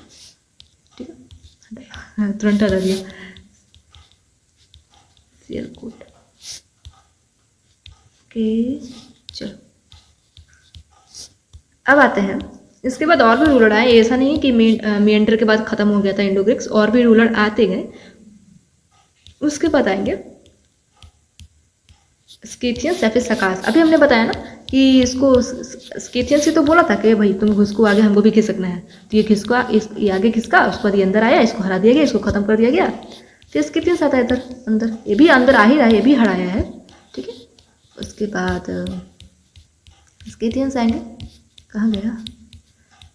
ठीक है, तुरंत हटा दिया, सियलकोट, ओके। चलो अब आते हैं, इसके बाद और भी रूलर आए, ऐसा नहीं है कि मेंडर के बाद खत्म हो गया था इंडो ग्रीक्स, और भी रूलर आते गए। उसके बाद आएंगे स्किथियंस या फिर सकास। अभी हमने बताया ना कि इसको स्किथियंस से तो बोला था कि भाई तुम घुसको आगे, हमको भी खिसकना है, तो ये खिसका, ये आगे खिसका, उसके बाद ये अंदर आया, इसको हरा दिया गया, इसको खत्म कर दिया गया। फिर स्किथियंस आता है इधर अंदर, ये भी अंदर आ ही रहा है, ये भी हराया है, ठीक है। उसके बाद स्किथियंस आएंगे, कहाँ गया,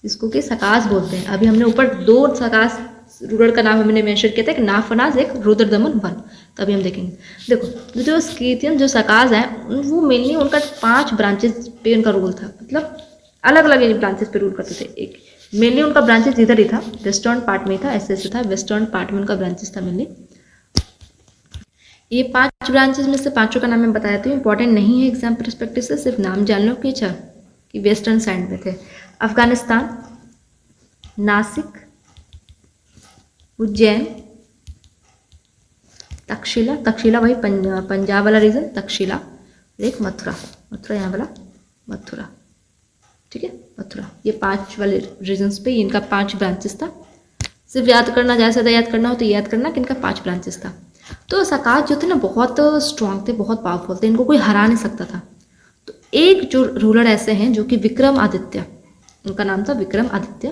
इसको कि सकास बोलते हैं। अभी हमने ऊपर 2 सकास रूलर का नाम हमने मेंशन किया था, एक नाफनाज, एक रुद्रदमन वन। तो अभी हम देखेंगे, देखो जो स्किथियन जो सकास है वो मेनली उनका 5 ब्रांचेस पे उनका रूल था, मतलब अलग अलग ब्रांचेस पे रूल करते थे। एक मेनली उनका ब्रांचेस इधर ही था, वेस्टर्न पार्ट में था, ऐसे था, वेस्टर्न पार्ट में उनका ब्रांचेस था मेनली। ये 5 ब्रांचेस में से 5 का नाम मैं बता देती हूँ, इंपॉर्टेंट नहीं है एग्जाम परस्पेक्टिव से, सिर्फ नाम जान लो कि अच्छा कि वेस्टर्न साइड में थे। अफगानिस्तान, नासिक, उज्जैन, तक्षशिला, तक्षशिला वही पंजाब वाला रीजन, तक्षशिला, एक मथुरा, मथुरा यहाँ वाला मथुरा, ठीक है, मथुरा। ये 5 वाले रीजन्स पे इनका 5 ब्रांचेस था। सिर्फ याद करना, ज़्यादा से ज़्यादा याद करना हो तो याद करना कि इनका 5 ब्रांचेस था। तो सकास जो थे ना बहुत स्ट्रांग थे, बहुत पावरफुल थे, इनको कोई हरा नहीं सकता था। तो एक जो रूलर ऐसे हैं जो कि विक्रमादित्य, उनका नाम था विक्रमादित्य,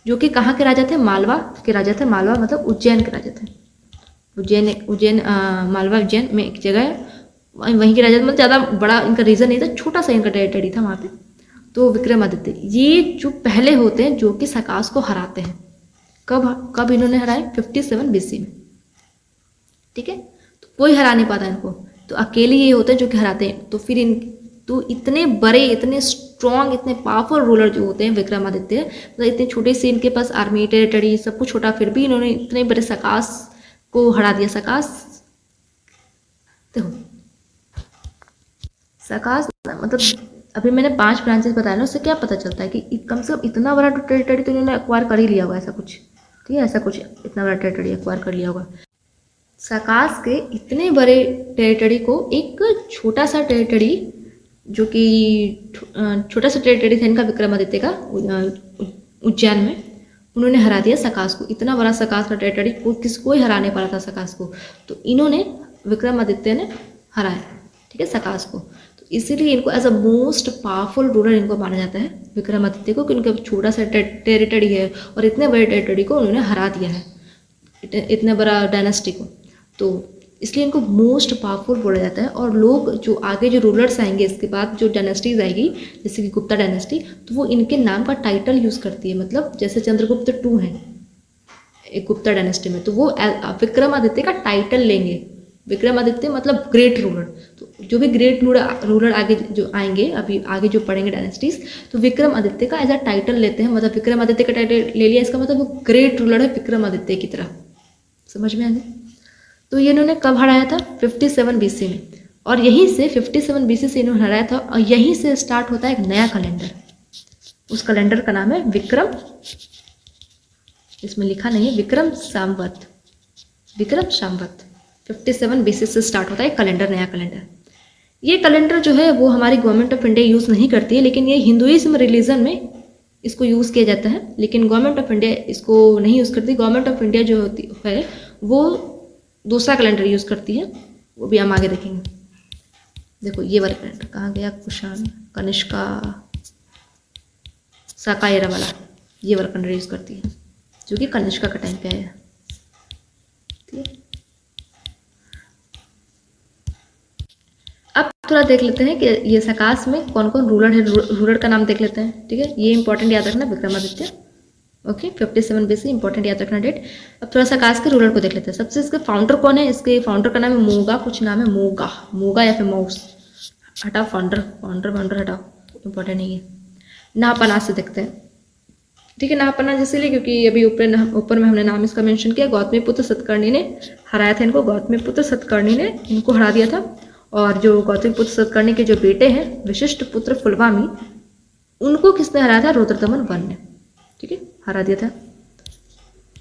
जो कि कहाँ के राजा थे, मालवा के राजा थे। मालवा मतलब उज्जैन के राजा थे। उज्जैन मालवा उज्जैन में एक जगह है, वहीं के राजा, मतलब ज़्यादा बड़ा इनका रीजन नहीं था, छोटा सा इनका टेरिटरी था वहाँ पे। तो विक्रमादित्य ये जो पहले होते हैं जो कि सकास को हराते हैं। कब इन्होंने हराए, 57 BC में, ठीक है। तो कोई हरा नहीं पाता इनको, तो अकेले ये होते हैं जो कि हराते हैं। तो फिर तो इतने बड़े, इतने स्ट्रॉन्ग, इतने पावरफुल रूलर जो होते हैं विक्रमादित्य, मतलब इतने छोटे से इनके पास आर्मी, टेरिटरी सब कुछ छोटा, फिर भी इन्होंने इतने बड़े सकास को हरा दिया। सकास देखो, सकास मतलब अभी मैंने 5 ब्रांचेस बताया ना, उससे क्या पता चलता है कि कम से कम इतना बड़ा टेरिटरी तो इन्होंने एक्वायर कर ही लिया होगा, ऐसा कुछ, ठीक है, ऐसा कुछ इतना बड़ा टेरिटरी एक्वायर कर लिया होगा। सकास के इतने बड़े टेरिटरी को एक छोटा सा टेरिटरी, जो कि छोटा सा टेरिटरी था इनका विक्रमादित्य का, उज्जैन में, उन्होंने हरा दिया सकास को। इतना बड़ा सकास का टेरिटरी को ही हरा नहीं पा रहा था सकास को, तो इन्होंने विक्रमादित्य ने हराया, ठीक है, सकास को। तो इसीलिए इनको as a most powerful ruler इनको माना जाता है विक्रमादित्य को, कि उनका छोटा सा टेरिटरी है और इतने बड़े टेरिटरी को उन्होंने हरा दिया है, इतने बड़ा डायनेस्टी को। तो इसलिए इनको मोस्ट पावरफुल बोला जाता है। और लोग जो आगे जो रूलर्स आएंगे इसके बाद, जो डायनेस्टीज आएगी जैसे कि गुप्ता डायनेस्टी, तो वो इनके नाम का टाइटल यूज़ करती है। मतलब जैसे चंद्रगुप्त 2 हैं एक गुप्ता डायनेस्टी में, तो वो विक्रमादित्य का टाइटल लेंगे। विक्रमादित्य मतलब ग्रेट रूलर। तो जो भी ग्रेट रूलर आगे जो आएंगे, अभी आगे जो पढ़ेंगे डायनेस्टीज, तो विक्रमादित्य का एज अ टाइटल लेते हैं। मतलब विक्रमादित्य का टाइटल ले लिया, इसका मतलब वो ग्रेट रूलर है विक्रमादित्य की तरह। समझ में आ गया? तो ये इन्होंने कब हराया था, 57 BC में। और यहीं से 57 BC से इन्होंने हराया था, और यहीं से स्टार्ट होता है एक नया कैलेंडर। उस कैलेंडर का नाम है विक्रम, इसमें लिखा नहीं है, विक्रम संवत। विक्रम संवत 57 BC से स्टार्ट होता है कैलेंडर, नया कैलेंडर। ये कैलेंडर जो है वो हमारी गवर्नमेंट ऑफ इंडिया यूज़ नहीं करती है, लेकिन ये हिंदुइज्म रिलीजन में इसको यूज़ किया जाता है, लेकिन गवर्नमेंट ऑफ इंडिया इसको नहीं यूज़ करती। गवर्नमेंट ऑफ इंडिया जो होती है वो दूसरा कैलेंडर यूज़ करती है, वो भी हम आगे देखेंगे। देखो ये वाला कैलेंडर कहाँ गया, कुषाण, कनिष्का, साकायरा वाला, ये वाला कैलेंडर यूज़ करती है, जो कि कनिष्का का टाइम पे आया। ठीक है, अब थोड़ा देख लेते हैं कि ये सकास में कौन कौन रूलर है। रूलर का नाम देख लेते हैं, ठीक है। ये इंपॉर्टेंट याद रखना, विक्रमादित्य, ओके, 57 BC इंपॉर्टेंट याद रखना डेट। अब थोड़ा सा सकास के रूलर को देख लेते हैं। सबसे इसके फाउंडर कौन है, इसके फाउंडर का नाम है मोगा, कुछ नाम है मोगा, मोगा या फिर मौस, हटाओ फाउंडर हटाओ, इंपॉर्टेंट नहीं है। नाहपना से देखते हैं, ठीक है। नाहपना जैसे क्योंकि अभी ऊपर में हमने नाम इसका मेंशन किया। गौतमीपुत्र सतकर्णी ने हराया था इनको, गौतमीपुत्र सतकर्णी ने इनको हरा दिया था। और जो गौतमीपुत्र सतकर्णी के जो बेटे हैं वशिष्ठ पुत्र फुलवामी, उनको किसने हराया था, रुद्रदमन वन ने, ठीक है, हरा दिया था।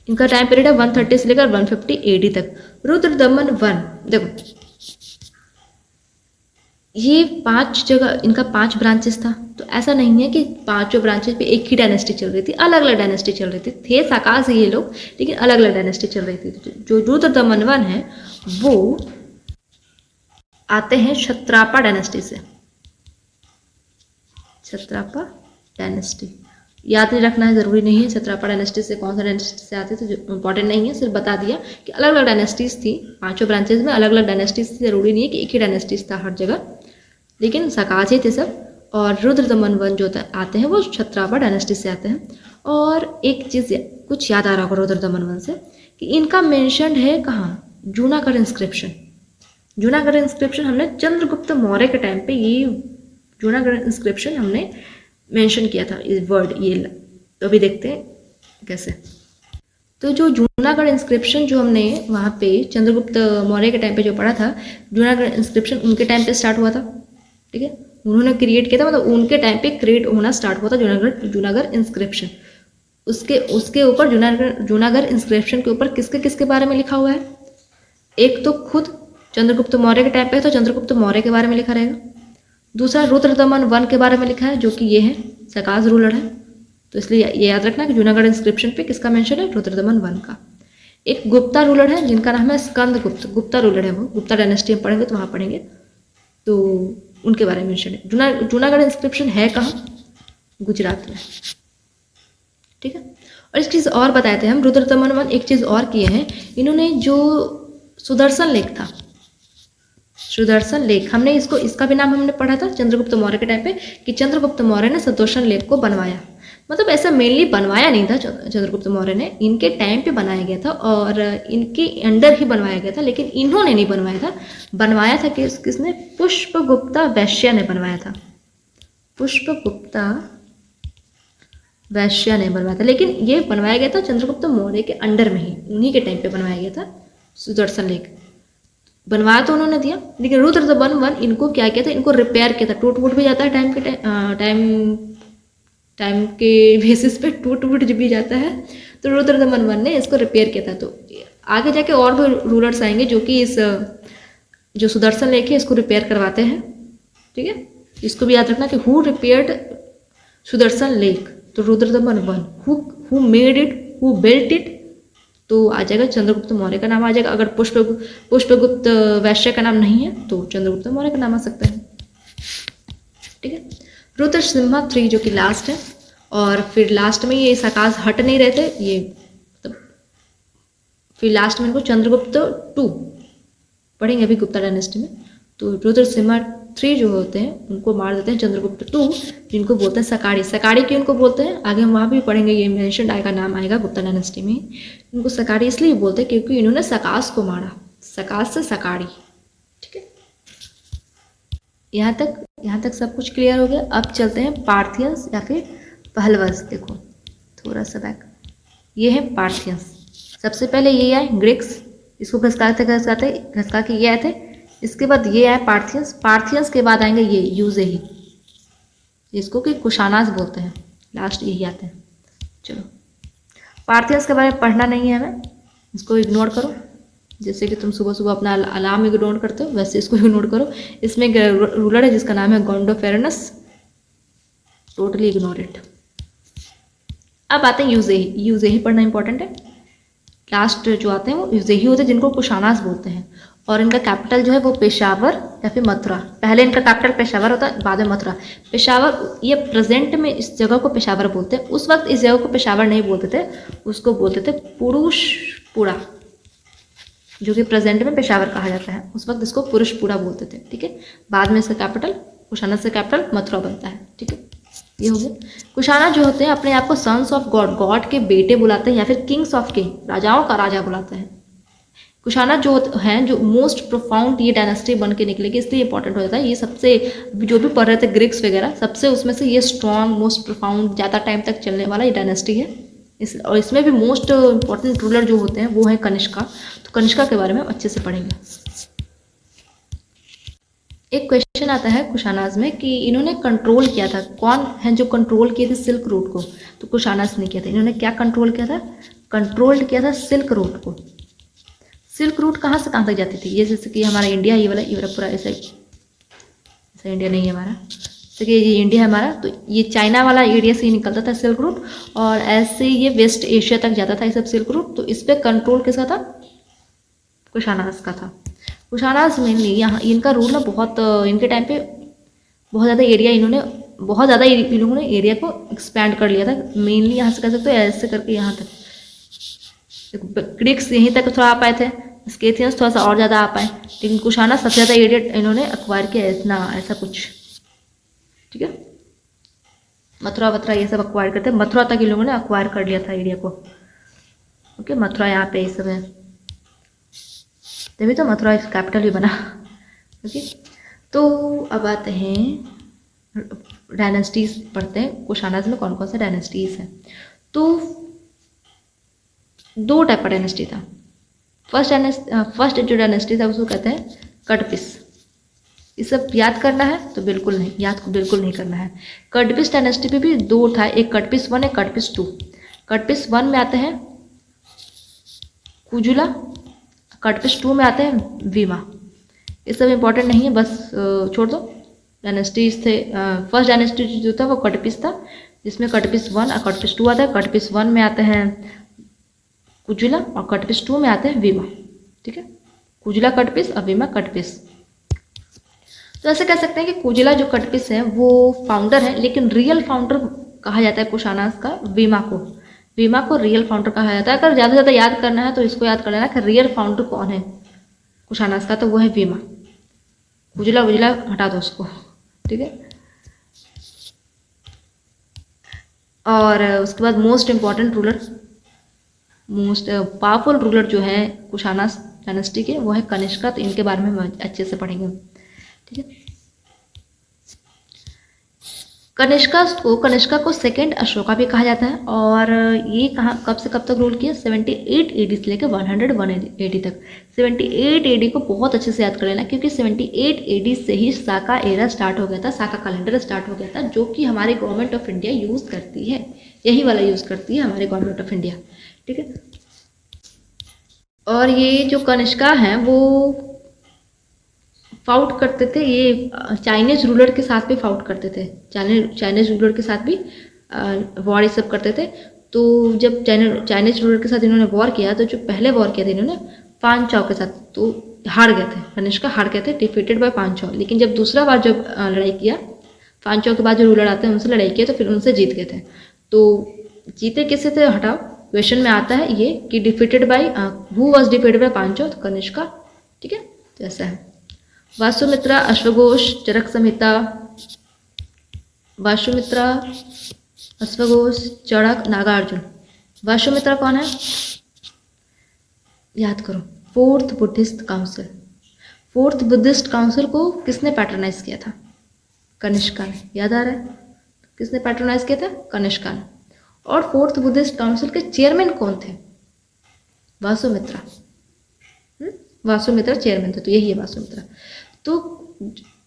इनका टाइम पीरियड है 130 से लेकर 150 AD तक। रुद्रदमन वन, देखो ये 5 जगह, इनका 5 ब्रांचेस था। तो ऐसा नहीं है कि 5 ब्रांचेस पे एक ही डायनेस्टी चल रही थी, अलग अलग डायनेस्टी चल रही थी। थे सकास ये लोग, लेकिन अलग अलग डायनेस्टी चल रही थी। जो रुद्रदमन वन है वो आते हैं क्षत्रापा डायनेस्टी से। क्षत्रापा डायनेस्टी याद नहीं रखना है, ज़रूरी नहीं है क्षत्रापा डायनेस्टी से कौन सा डायनेस्टी से आते थे, जो इंपॉर्टेंट नहीं है, सिर्फ बता दिया कि अलग अलग डायनेस्टीज थी, 5 ब्रांचेज में अलग अलग डायनेस्टीज थी, ज़रूरी नहीं है कि एक ही डायनेस्टीज था हर जगह, लेकिन सकाज ही थे सब। और रुद्रदमन वन जो आते हैं वो क्षत्रापा डायनेस्टी से आते हैं। और एक चीज़ कुछ याद आ रहा होगा रुद्रदमन वन से कि इनका मेंशन्ड है कहाँ, जूनागढ़ इंस्क्रिप्शन। जूनागढ़ इंस्क्रिप्शन हमने चंद्रगुप्त मौर्य के टाइम पे ये जूनागढ़ इंस्क्रिप्शन हमने मेंशन किया था, इस वर्ड ये। तो अभी देखते हैं कैसे। तो जो जूनागढ़ इंस्क्रिप्शन जो हमने वहाँ पे चंद्रगुप्त मौर्य के टाइम पे जो पढ़ा था, जूनागढ़ इंस्क्रिप्शन उनके टाइम पे स्टार्ट हुआ था, ठीक है, उन्होंने क्रिएट किया था, मतलब उनके टाइम पे क्रिएट होना स्टार्ट हुआ था जूनागढ़ इंस्क्रिप्शन। उसके ऊपर जूनागढ़ इंस्क्रिप्शन के ऊपर किसके किसके बारे में लिखा हुआ है, एक तो खुद चंद्रगुप्त मौर्य के टाइम पे तो चंद्रगुप्त मौर्य के बारे में लिखा रहेगा, दूसरा रुद्रदमन वन के बारे में लिखा है जो कि ये है सकाज रूलर है, तो इसलिए ये याद रखना कि जूनागढ़ इंस्क्रिप्शन पे किसका मेंशन है, रुद्रदमन वन का। एक गुप्ता रूलर है जिनका नाम है स्कंदगुप्त, गुप्ता रूलर है वो, गुप्ता डायनेस्टी में पढ़ेंगे तो वहाँ पढ़ेंगे, तो उनके बारे में मेंशन है। जूनागढ़ इंस्क्रिप्शन है कहाँ, गुजरात में, ठीक है। और एक चीज़ और बताए थे हम, रुद्रदमन वन एक चीज़ और किए हैं इन्होंने, जो सुदर्शन लेक था, सुदर्शन लेक, हमने इसका भी नाम हमने पढ़ा था चंद्रगुप्त मौर्य के टाइम पे कि चंद्रगुप्त मौर्य ने सुदर्शन लेक को बनवाया। मतलब ऐसा मेनली बनवाया नहीं था चंद्रगुप्त मौर्य ने, इनके टाइम पे बनाया गया था और इनके अंडर ही बनवाया गया था, लेकिन इन्होंने नहीं बनवाया था, बनवाया था किसने, पुष्पगुप्ता वैश्य ने बनवाया था, पुष्पगुप्ता वैश्य ने बनवाया था, लेकिन ये बनवाया गया था चंद्रगुप्त मौर्य के अंडर में ही, उन्हीं के टाइम पे बनवाया गया था सुदर्शन लेक। बनवाया तो उन्होंने दिया, लेकिन रुद्रदमन वन इनको क्या किया था, इनको रिपेयर किया था, टूट फूट भी जाता है टाइम के बेसिस पे टूट फूट भी जाता है, तो रुद्रदमन वन ने इसको रिपेयर किया था। तो आगे जाके और भी रूलर्स आएंगे जो कि इस जो सुदर्शन लेक है इसको रिपेयर करवाते हैं, ठीक है। इसको भी याद रखना कि हु रिपेयर्ड सुदर्शन लेक, तो Rudradaman one, who made it, who built it, तो आ जाएगा चंद्रगुप्त मौर्य का नाम आ जाएगा। अगर पुष्पगुप्त वैश्य का नाम नहीं है तो चंद्रगुप्त मौर्य का नाम आ सकता है, ठीक है। रुद्रसिम्हा 3 जो कि लास्ट है, और फिर लास्ट में ये सकाज हट नहीं रहे थे ये, तो फिर लास्ट में इनको चंद्रगुप्त 2 पढ़ेंगे अभी गुप्ता डायनेस्टी में। तो रुद्रसिम्हा 3 जो होते हैं उनको मार देते हैं चंद्रगुप्त 2, जिनको बोलते हैं सकाड़ी। सकाड़ी क्यों उनको बोलते हैं आगे हम वहाँ भी पढ़ेंगे, ये मेंशन आएगा, नाम आएगा गुप्ता डायनेस्टी में। इनको सकाड़ी इसलिए बोलते हैं क्योंकि इन्होंने सकास को मारा, सकास से सकाड़ी, ठीक है। यहाँ तक सब कुछ क्लियर हो गया। अब चलते हैं पार्थियंस या फिर पहलवस। देखो थोड़ा सा बैक, ये है पार्थियंस। सबसे पहले ये आए ग्रीक्स, इसको घसका के ये आए थे। इसके बाद ये आए पार्थियंस, पार्थियंस के बाद आएंगे ये यूज़ेही, जिसको कि कुशानास बोलते हैं, लास्ट यही आते हैं। चलो पार्थियंस के बारे में पढ़ना नहीं है हमें, इसको इग्नोर करो, जैसे कि तुम सुबह सुबह अपना अलार्म इग्नोर करते हो वैसे इसको इग्नोर करो। इसमें एक रूलर है जिसका नाम है गोंडोफेरनस, टोटली इग्नोर इट। अब आते हैं यूज़ेही, यूज़ेही पढ़ना इंपॉर्टेंट है। लास्ट जो आते हैं वो यूज़ेही होते हैं जिनको कुशानास बोलते हैं, और इनका कैपिटल जो है वो पेशावर या फिर मथुरा। पहले इनका कैपिटल पेशावर होता है, बाद में मथुरा। पेशावर, ये प्रेजेंट में इस जगह को पेशावर बोलते हैं, उस वक्त इस जगह को पेशावर नहीं बोलते थे, उसको बोलते थे पुरुषपुरा, जो कि प्रेजेंट में पेशावर कहा जाता है, उस वक्त इसको पुरुषपुरा बोलते थे, ठीक है। बाद में इसका कैपिटल, कुशाना से कैपिटल मथुरा बनता है, ठीक है। ये हो गया। कुशाना जो होते हैं अपने आप को सन्स ऑफ गॉड, गॉड के बेटे बुलाते हैं, या फिर किंग्स ऑफ किंग, राजाओं का राजा बुलाते हैं। कुशाना जो हैं, जो मोस्ट प्रोफाउंड ये डायनेस्टी बन के निकलेगी, इसलिए इंपॉर्टेंट हो जाता है। ये सबसे जो भी पढ़ रहे थे ग्रीक्स वगैरह, सबसे उसमें से ये स्ट्रॉन्ग, मोस्ट प्रोफाउंड, ज़्यादा टाइम तक चलने वाला ये डायनेस्टी है। और इसमें भी मोस्ट इंपॉर्टेंट रूलर जो होते हैं वो है कनिष्का। तो कनिष्का के बारे में हम अच्छे से पढ़ेंगे। एक क्वेश्चन आता है कुशानाज में कि इन्होंने कंट्रोल किया था, कौन है जो कंट्रोल किए थे सिल्क रूट को, तो कुशानाज ने किया था। इन्होंने क्या कंट्रोल किया था, कंट्रोल किया था सिल्क रूट को। सिल्क रूट कहाँ से कहाँ तक जाती थी, ये जैसे कि हमारा इंडिया, ये वाला पूरा ऐसा इंडिया नहीं है हमारा, जैसे कि ये इंडिया है हमारा, तो ये चाइना वाला एरिया से ही निकलता था सिल्क रूट, और ऐसे ये वेस्ट एशिया तक जाता था ये सब सिल्क रूट। तो इस पर कंट्रोल किसका था, कुशानास का था। कुशानास मेनली यहाँ इनका रूल ना बहुत इनके टाइम पे बहुत ज़्यादा एरिया इन्होंने बहुत ज़्यादा इन लोगों ने एरिया को एक्सपैंड कर लिया था। मेनली यहाँ से कह सकते हो ऐसे करके यहाँ तक, ग्रीक्स यहीं तक थोड़ा आ पाए थे, स्केथियंस थोड़ा सा और ज़्यादा आ पाए, लेकिन कुशाना सबसे ज़्यादा एरिया इन्होंने एक्वायर किया, इतना ऐसा कुछ। ठीक है, मथुरा वथुरा ये सब एक्वायर करते, मथुरा तक इन लोगों ने एक्वायर कर लिया था एरिया को। ओके, मथुरा यहाँ पे ये सब है, तभी तो मथुरा कैपिटल भी बना। ओके, तो अब आते हैं डायनेस्टीज पढ़ते हैं, कुशानाज में कौन कौन सा डायनेस्टीज है। तो 2 टाइप का डायनेस्टी था। फर्स्ट जो डायनेस्टी था उसको कहते हैं कटपिस। ये सब याद करना है तो बिल्कुल नहीं, याद को बिल्कुल नहीं करना है। कटपिस डायनेस्टी पे भी 2 था, एक कटपिस 1 एक कटपिस 2। कटपिस 1 में आते हैं कुजुला, कटपिस 2 में आते हैं वीमा। ये सब इंपॉर्टेंट नहीं है, बस छोड़ दो। डायनेस्टीज थे, फर्स्ट डायनेस्टी जो था वो कटपिस था, जिसमें कटपिस 1 और कटपिस 2 आता है। कटपिस 1 में आते हैं कुजुला और कटपिस 2 में आते हैं वीमा। ठीक है, कुजुला कटपिस और वीमा कटपिस। तो ऐसे कह सकते हैं कि कुजुला जो कटपिस है वो फाउंडर है, लेकिन रियल फाउंडर कहा जाता है कुशानास का वीमा को। वीमा को रियल फाउंडर कहा जाता है। अगर ज़्यादा से ज़्यादा याद करना है तो इसको याद कर लेना कि रियल फाउंडर कौन है कुशानास का, तो वो है वीमा। कुजुला वुजुला हटा दो उसको। ठीक है, और उसके बाद most important ruler, most powerful ruler जो है कुशानास डायनेस्टी के, वो है कनिष्का। तो इनके बारे में हम अच्छे से पढ़ेंगे। ठीक है, कनिष्का को सेकेंड अशोका भी कहा जाता है। और ये कहाँ कब से कब तक रूल किया? 78 AD से लेकर 101 AD तक। 78 AD को बहुत अच्छे से याद कर लेना, क्योंकि 78 AD से ही साका एरा स्टार्ट हो गया था, साका कैलेंडर स्टार्ट हो गया था, जो कि हमारी गवर्नमेंट ऑफ इंडिया यूज़ करती है। यही वाला यूज़ करती है हमारी गवर्नमेंट ऑफ इंडिया। ठीक है, और ये जो कनिष्का हैं वो फाउट करते थे, ये चाइनीज रूलर के साथ भी फाउट करते थे, चाइनीज रूलर के साथ भी वॉर ये सब करते थे। तो जब चाइनीज रूलर के साथ इन्होंने वॉर किया, तो जो पहले वॉर किया था इन्होंने पांचाओ के साथ, तो हार गए थे, कनिष्का हार गए थे, डिफीटेड बाय पांचाओ। लेकिन जब दूसरा बार जब लड़ाई किया, पांचाओ के बाद जो रूलर आते हैं उनसे लड़ाई किया, तो फिर उनसे जीत गए थे। तो जीते किससे थे हटाओ, क्वेश्चन में आता है ये कि defeated by who was defeated by Pan Chao, तो कनिष्का। ठीक है, तो ऐसा है। वासुमित्रा, अश्वघोष, चरक संहिता, वासुमित्रा, अश्वघोष, चड़क, नागार्जुन। वासुमित्रा कौन है? याद करो, 4th Buddhist council. 4th Buddhist council को किसने पैट्रोनाइज किया था? कनिष्का ने। याद आ रहा है? किसने पैट्रोनाइज किया था? कनिष्का ने। और 4th बुद्धिस्ट काउंसिल के चेयरमैन कौन थे? वासुमित्रा। वासुमित्रा चेयरमैन थे, तो यही है वासुमित्रा। तो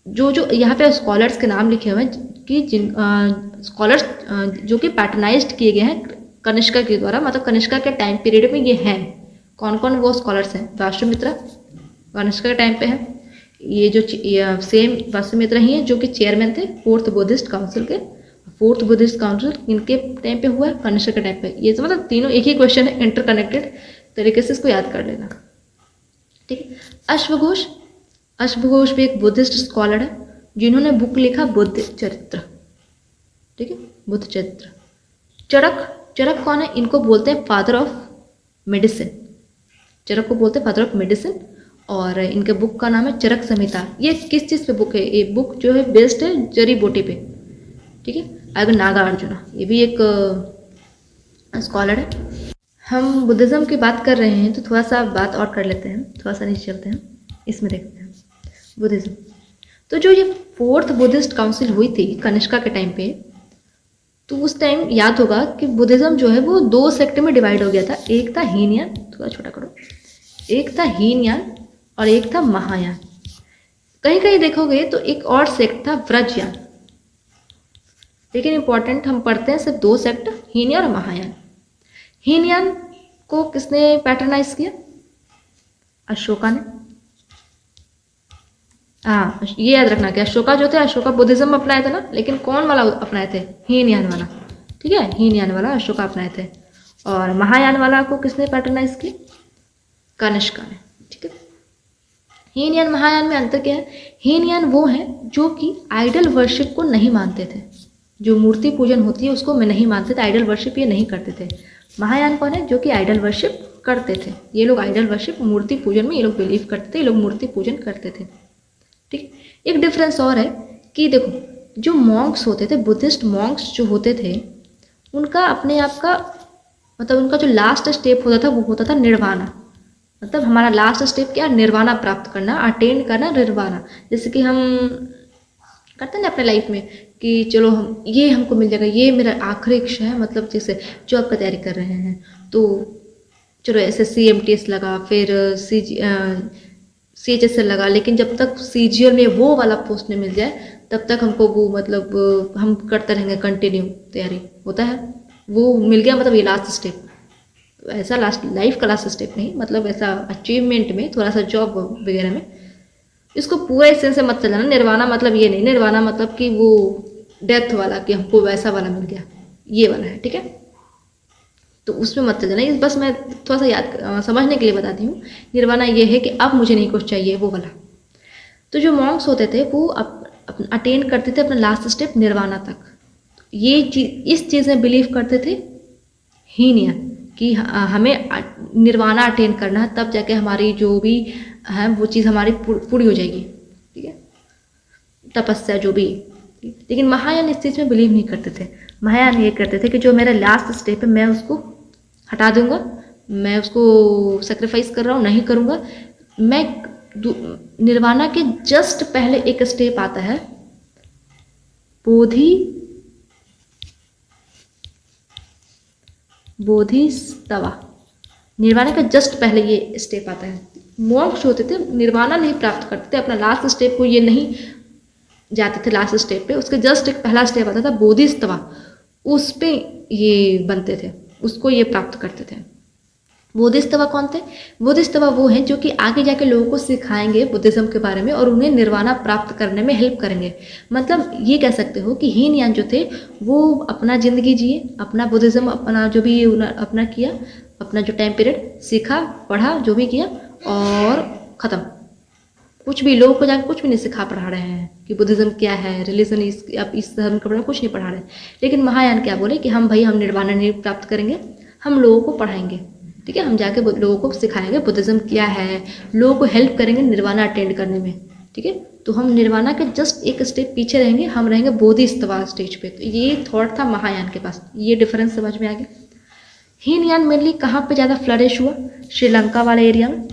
जो यहाँ पे स्कॉलर्स के नाम लिखे हुए हैं कि जिन स्कॉलर्स जो कि पैटर्नाइज्ड किए गए हैं कनिष्का के द्वारा, मतलब कनिष्का के टाइम पीरियड में ये हैं, कौन कौन वो स्कॉलर्स हैं? वासुमित्रा कनिष्का के टाइम पे है, ये जो सेम वासुमित्रा ही है जो कि चेयरमैन थे 4th बुद्धिस्ट काउंसिल के। 4th बुद्धिस्ट काउंसिल इनके टाइम पे हुआ है, कनिष्का के टाइम पे। ये तो मतलब तीनों एक ही क्वेश्चन है, इंटरकनेक्टेड तरीके से इसको याद कर लेना। ठीक है, अश्वघोष। अश्वघोष भी एक बुद्धिस्ट स्कॉलर है जिन्होंने बुक लिखा बुद्ध चरित्र। ठीक है, बुद्ध चरित्र। चरक कौन है? इनको बोलते हैं फादर ऑफ मेडिसिन। चरक को बोलते हैं फादर ऑफ मेडिसिन, और इनके बुक का नाम है चरक संहिता। ये किस चीज़ पे बुक है? ये बुक जो है बेस्ड है जड़ी बूटी पे। ठीक है, अगर नागार्जुना ये भी एक स्कॉलर है। हम बुद्धिज़्म की बात कर रहे हैं तो थोड़ा सा बात और कर लेते हैं, थोड़ा सा नीचे चलते हैं, इसमें देखते हैं बुद्धिज़्म। तो जो ये 4th बुद्धिस्ट काउंसिल हुई थी कनिष्का के टाइम पे, तो उस टाइम याद होगा कि बुद्धिज़्म जो है वो 2 सेक्ट में डिवाइड हो गया था। एक था हीनयान, थोड़ा छोटा करो, एक था हीनयान और एक था महायान। कहीं कहीं देखोगे तो एक और सेक्ट था व्रजयान, लेकिन इंपॉर्टेंट हम पढ़ते हैं सिर्फ 2 सेक्ट, हीनयान और महायान। हीनयान को किसने पैटर्नाइज किया? अशोका ने। हाँ, ये याद रखना कि अशोका जो थे, अशोका बुद्धिज्म अपनाए थे ना, लेकिन कौन वाला अपनाए थे? हीनयान वाला। ठीक है, हीनयान वाला अशोका अपनाए थे। और महायान वाला को किसने पैटर्नाइज की? कनिष्का ने। ठीक है, हीनयान महायान में अंतर क्या है? हीनयान वो हैं जो कि आइडल वर्शिप को नहीं मानते थे, जो मूर्ति पूजन होती है उसको मैं नहीं मानते थे, आइडल वर्शिप ये नहीं करते थे। महायान कौन है? जो कि आइडल वर्शिप करते थे। ये लोग आइडल वर्शिप, मूर्ति पूजन में ये लोग बिलीव करते थे, ये लोग मूर्ति पूजन करते थे। ठीक। एक डिफरेंस और है कि देखो जो मॉन्क्स होते थे, बुद्धिस्ट मॉन्क्स जो होते थे, उनका अपने आप का मतलब उनका जो लास्ट स्टेप होता था वो होता था निर्वाणा। मतलब हमारा लास्ट स्टेप क्या? निर्वाणा प्राप्त करना, अटेंड करना निर्वाणा। जैसे कि हम करते हैं ना अपने लाइफ में कि चलो हम ये हमको मिल जाएगा, ये मेरा आखिरी इच्छा है। मतलब जैसे जॉब का तैयारी कर रहे हैं तो चलो SSC MTS लगा, फिर CHS लगा, लेकिन जब तक CGL में वो वाला पोस्ट नहीं मिल जाए तब तक हमको वो मतलब हम करते रहेंगे कंटिन्यू तैयारी। होता है वो मिल गया मतलब ये लास्ट स्टेप। ऐसा लास्ट लाइफ का लास्ट स्टेप नहीं, मतलब ऐसा अचीवमेंट में थोड़ा सा जॉब वगैरह में इसको पूरा इस से मत चलाना। निर्वाणा मतलब ये नहीं, निर्वाणा मतलब कि वो डेथ वाला कि हमको वैसा वाला मिल गया, ये वाला है। ठीक है, तो उसमें मत चल जाना। बस मैं थोड़ा सा याद समझने के लिए बताती हूँ। निर्वाणा ये है कि अब मुझे नहीं कुछ चाहिए, वो वाला। तो जो मॉन्क्स होते थे वो अटेंड करते थे अपना लास्ट स्टेप निर्वाणा तक। ये चीज इस चीज़ में बिलीव करते थे हीनयान कि हमें निर्वाणा अटेंड करना है, तब जाके हमारी जो भी है वो चीज़ हमारी पूरी हो जाएगी। ठीक है, तपस्या जो भी। लेकिन महायान इस चीज़ में बिलीव नहीं करते थे। महायान ये करते थे कि जो मेरा लास्ट स्टेप है मैं उसको हटा दूंगा, मैं उसको सेक्रीफाइस कर रहा हूँ, नहीं करूँगा। मैं निर्वाणा के जस्ट पहले एक स्टेप आता है बोधिसत्वा। निर्वाणा का जस्ट पहले ये स्टेप आता है। मोक्ष होते थे निर्वाणा नहीं प्राप्त करते थे, अपना लास्ट स्टेप को ये नहीं जाते थे लास्ट स्टेप पे, उसके जस्ट एक पहला स्टेप आता था बोधिसत्वा, उस पे ये बनते थे, उसको ये प्राप्त करते थे। बोधिसत्वा कौन थे? बोधिसत्वा वो हैं जो कि आगे जाके लोगों को सिखाएंगे बुद्धिज्म के बारे में और उन्हें निर्वाणा प्राप्त करने में हेल्प करेंगे। मतलब ये कह सकते हो कि हीनयान जो थे वो अपना ज़िंदगी जिए, अपना बुद्धिज्म अपना जो भी अपना किया, अपना जो टाइम पीरियड सीखा पढ़ा जो भी किया और ख़त्म। कुछ भी लोगों को जाकर कुछ भी नहीं सिखा पढ़ा रहे हैं कि बुद्धिज्म क्या है, रिलीजन इस धर्म के बारे में कुछ नहीं पढ़ा रहे। लेकिन महायान क्या बोले कि हम निर्वाणा नहीं प्राप्त करेंगे, हम लोगों को पढ़ाएंगे। ठीक है, हम जाके लोगों को सिखाएंगे बुद्धिज्म क्या है, लोगों को हेल्प करेंगे निर्वाणा अटेंड करने में। ठीक है, तो हम निर्वाणा के जस्ट एक स्टेप पीछे रहेंगे, हम रहेंगे बोधिसत्वा स्टेज पे। तो ये थॉट था महायान के पास। ये डिफरेंस समझ में आ गया। हीनयान मेनली कहाँ पे ज़्यादा फ्लरिश हुआ? श्रीलंका वाले एरिया में,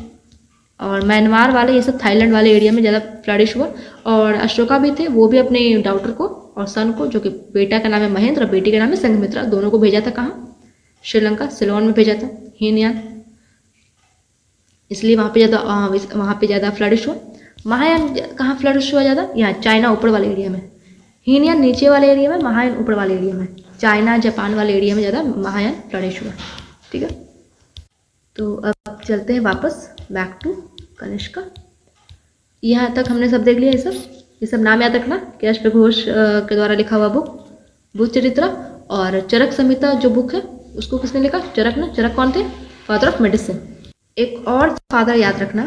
और म्यांमार वाले, ये सब थाईलैंड वाले एरिया में ज़्यादा फ्लरिश हुआ। और अशोका भी थे, वो भी अपने डाउटर को और सन को, जो कि बेटा का नाम है महेंद्र और बेटी का नाम है संघमित्रा, दोनों को भेजा था कहाँ? श्रीलंका, सिलोन में भेजा था हीनयान, इसलिए वहाँ पे ज़्यादा फ्लरिश हुआ। महायान कहाँ फ्लरिश हुआ ज़्यादा? यहाँ चाइना ऊपर वाले एरिया में। हीनयान नीचे वाले एरिया में, महायान ऊपर वाले एरिया में, चाइना जापान वाले एरिया में ज़्यादा महायान फ्लरिश हुआ। ठीक है, तो अब चलते हैं वापस बैक टू कनिष्का। यहाँ तक हमने सब देख लिया। ये सब नाम याद रखना कि अश्व घोष के द्वारा लिखा हुआ बुक बुद्धचरित्र। और चरक संहिता जो बुक है उसको किसने लिखा? चरक ने। चरक कौन थे? Father of medicine. एक और फादर याद रखना,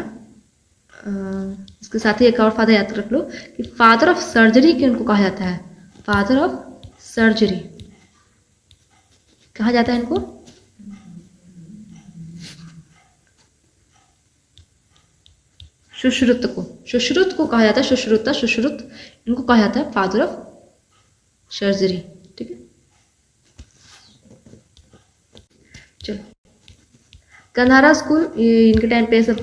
इसके साथ ही एक और फादर याद रख लो कि फादर ऑफ सर्जरी क्यों इनको कहा जाता है? फादर ऑफ सर्जरी कहा जाता है इनको? सुश्रुत को कहा जाता है, सुश्रुत इनको कहा जाता है फादर ऑफ सर्जरी। ठीक है, चलो गंधारा स्कूल, ये इनके टाइम पे सब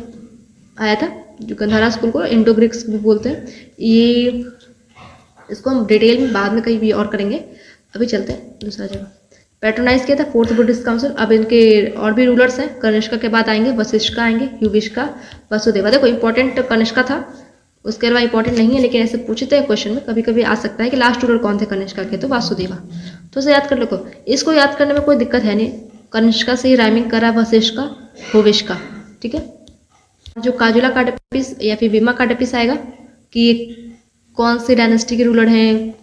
आया था। जो गंधारा स्कूल को इंडो ग्रीक्स भी बोलते हैं। ये इसको हम डिटेल में बाद में कहीं भी और करेंगे, अभी चलते हैं दूसरा जगह। पैट्रोनाइज किया था फोर्थ बुद्धिस्ट काउंसिल। अब इनके और भी रूलर्स हैं, कनिष्का के बाद आएंगे वशिष्ठा आएंगे, युविष्का, वसुदेवा। देखो इंपॉर्टेंट कनिष्का था, उसके अलावा इंपॉर्टेंट नहीं है, लेकिन ऐसे पूछते हैं क्वेश्चन में, कभी कभी आ सकता है कि लास्ट रूलर कौन थे कनिष्का के? तो वासुदेवा। तो उसे याद कर लो, इसको याद करने में कोई दिक्कत है नहीं। कनिष्का से ही राइमिंग करा वशिष्ठा, होविष्का। ठीक है, जो काजुला काडपिस या फिर बीमा काडपिस आएगा कि कौन से डायनेस्टी के रूलर हैं,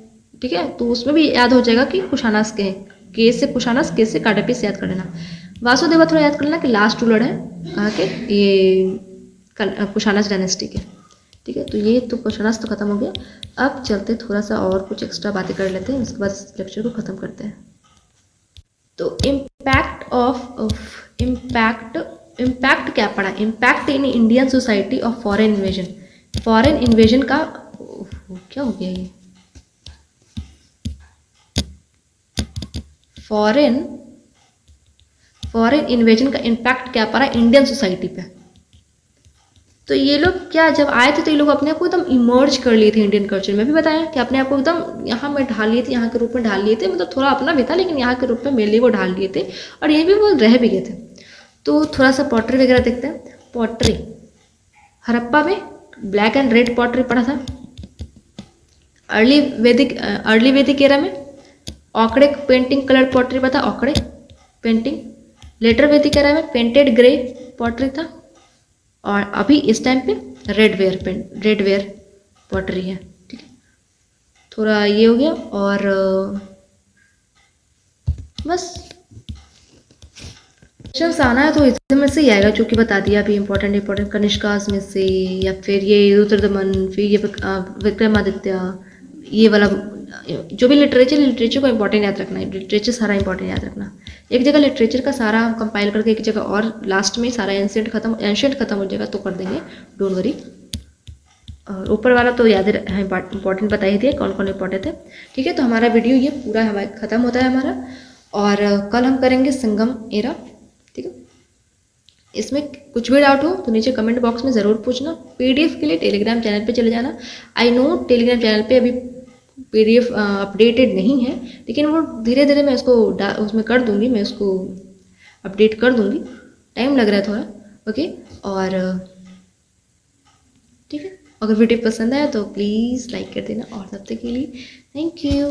ठीक है, तो उसमें भी याद हो जाएगा कि कुशानास के हैं। के से कुशानास, के से काडपिस याद कर लेना। वासुदेवा थोड़ा याद कर लेना कि लास्ट रूलर है कहाँ के? ये कुशानास डायनेस्टी के। ठीक है, तो ये तो क्वेश्चन आंसर तो खत्म हो गया। अब चलते थोड़ा सा और कुछ एक्स्ट्रा बातें कर लेते हैं, उसके बाद इस लेक्चर को ख़त्म करते हैं। तो इम्पैक्ट क्या पढ़ा? Impact in Indian society of foreign invasion. Foreign invasion का क्या हो गया ये? फॉरेन इन्वेजन का इम्पैक्ट क्या पड़ा इंडियन सोसाइटी पे? तो ये लोग क्या जब आए थे तो ये लोग अपने आप को एकदम इमर्ज कर लिए थे इंडियन कल्चर में। भी बताया कि अपने आप को एकदम यहाँ में ढाल लिए थे, यहाँ के रूप में ढाल लिए थे, मतलब थोड़ा अपना भी था लेकिन यहाँ के रूप में मेनली वो ढाल लिए थे और यहीं भी वो रह भी गए थे। तो थोड़ा सा पॉटरी वगैरह देखते हैं। पॉटरी हड़प्पा में ब्लैक एंड रेड पॉटरी पड़ा था। अर्ली वैदिक एरा में ऑकड़े पेंटिंग कलर पॉटरी पड़ा था, ऑकड़े पेंटिंग। लेटर वैदिक एरा में पेंटेड ग्रे पॉटरी था और अभी इस टाइम पे रेड वेयर पॉटरी है। ठीक है, थोड़ा ये हो गया और बस क्वेश्चंस आना है तो इसमें से ही आएगा, जो कि बता दिया अभी इंपॉर्टेंट कनिष्कास में से, या फिर ये रुद्रदमन, फिर ये विक्रमादित्य, ये वाला जो भी लिटरेचर को इंपॉर्टेंट याद रखना है। लिटरेचर सारा इंपॉर्टेंट याद रखना। एक जगह लिटरेचर का सारा हम कंपाइल करके एक जगह और लास्ट में सारा एंशिएंट खत्म हो जाएगा तो कर देंगे, डोंट वरी। और ऊपर वाला तो याद है, इंपॉर्टेंट बता ही दिया कौन कौन इंपॉर्टेंट है। ठीक है, तो हमारा वीडियो ये पूरा हमारा खत्म होता है हमारा, और कल हम करेंगे संगम एरा। ठीक है, इसमें कुछ भी डाउट हो तो नीचे कमेंट बॉक्स में ज़रूर पूछना। पीडीएफ के लिए टेलीग्राम चैनल पे चले जाना। आई नो टेलीग्राम चैनल पे अभी पीडीएफ अपडेटेड नहीं है, लेकिन वो धीरे धीरे मैं उसको उसमें कर दूंगी, मैं उसको अपडेट कर दूंगी। टाइम लग रहा है थोड़ा, ओके। और ठीक है, अगर वीडियो पसंद आया तो प्लीज़ लाइक कर देना, और तब तक के लिए थैंक यू।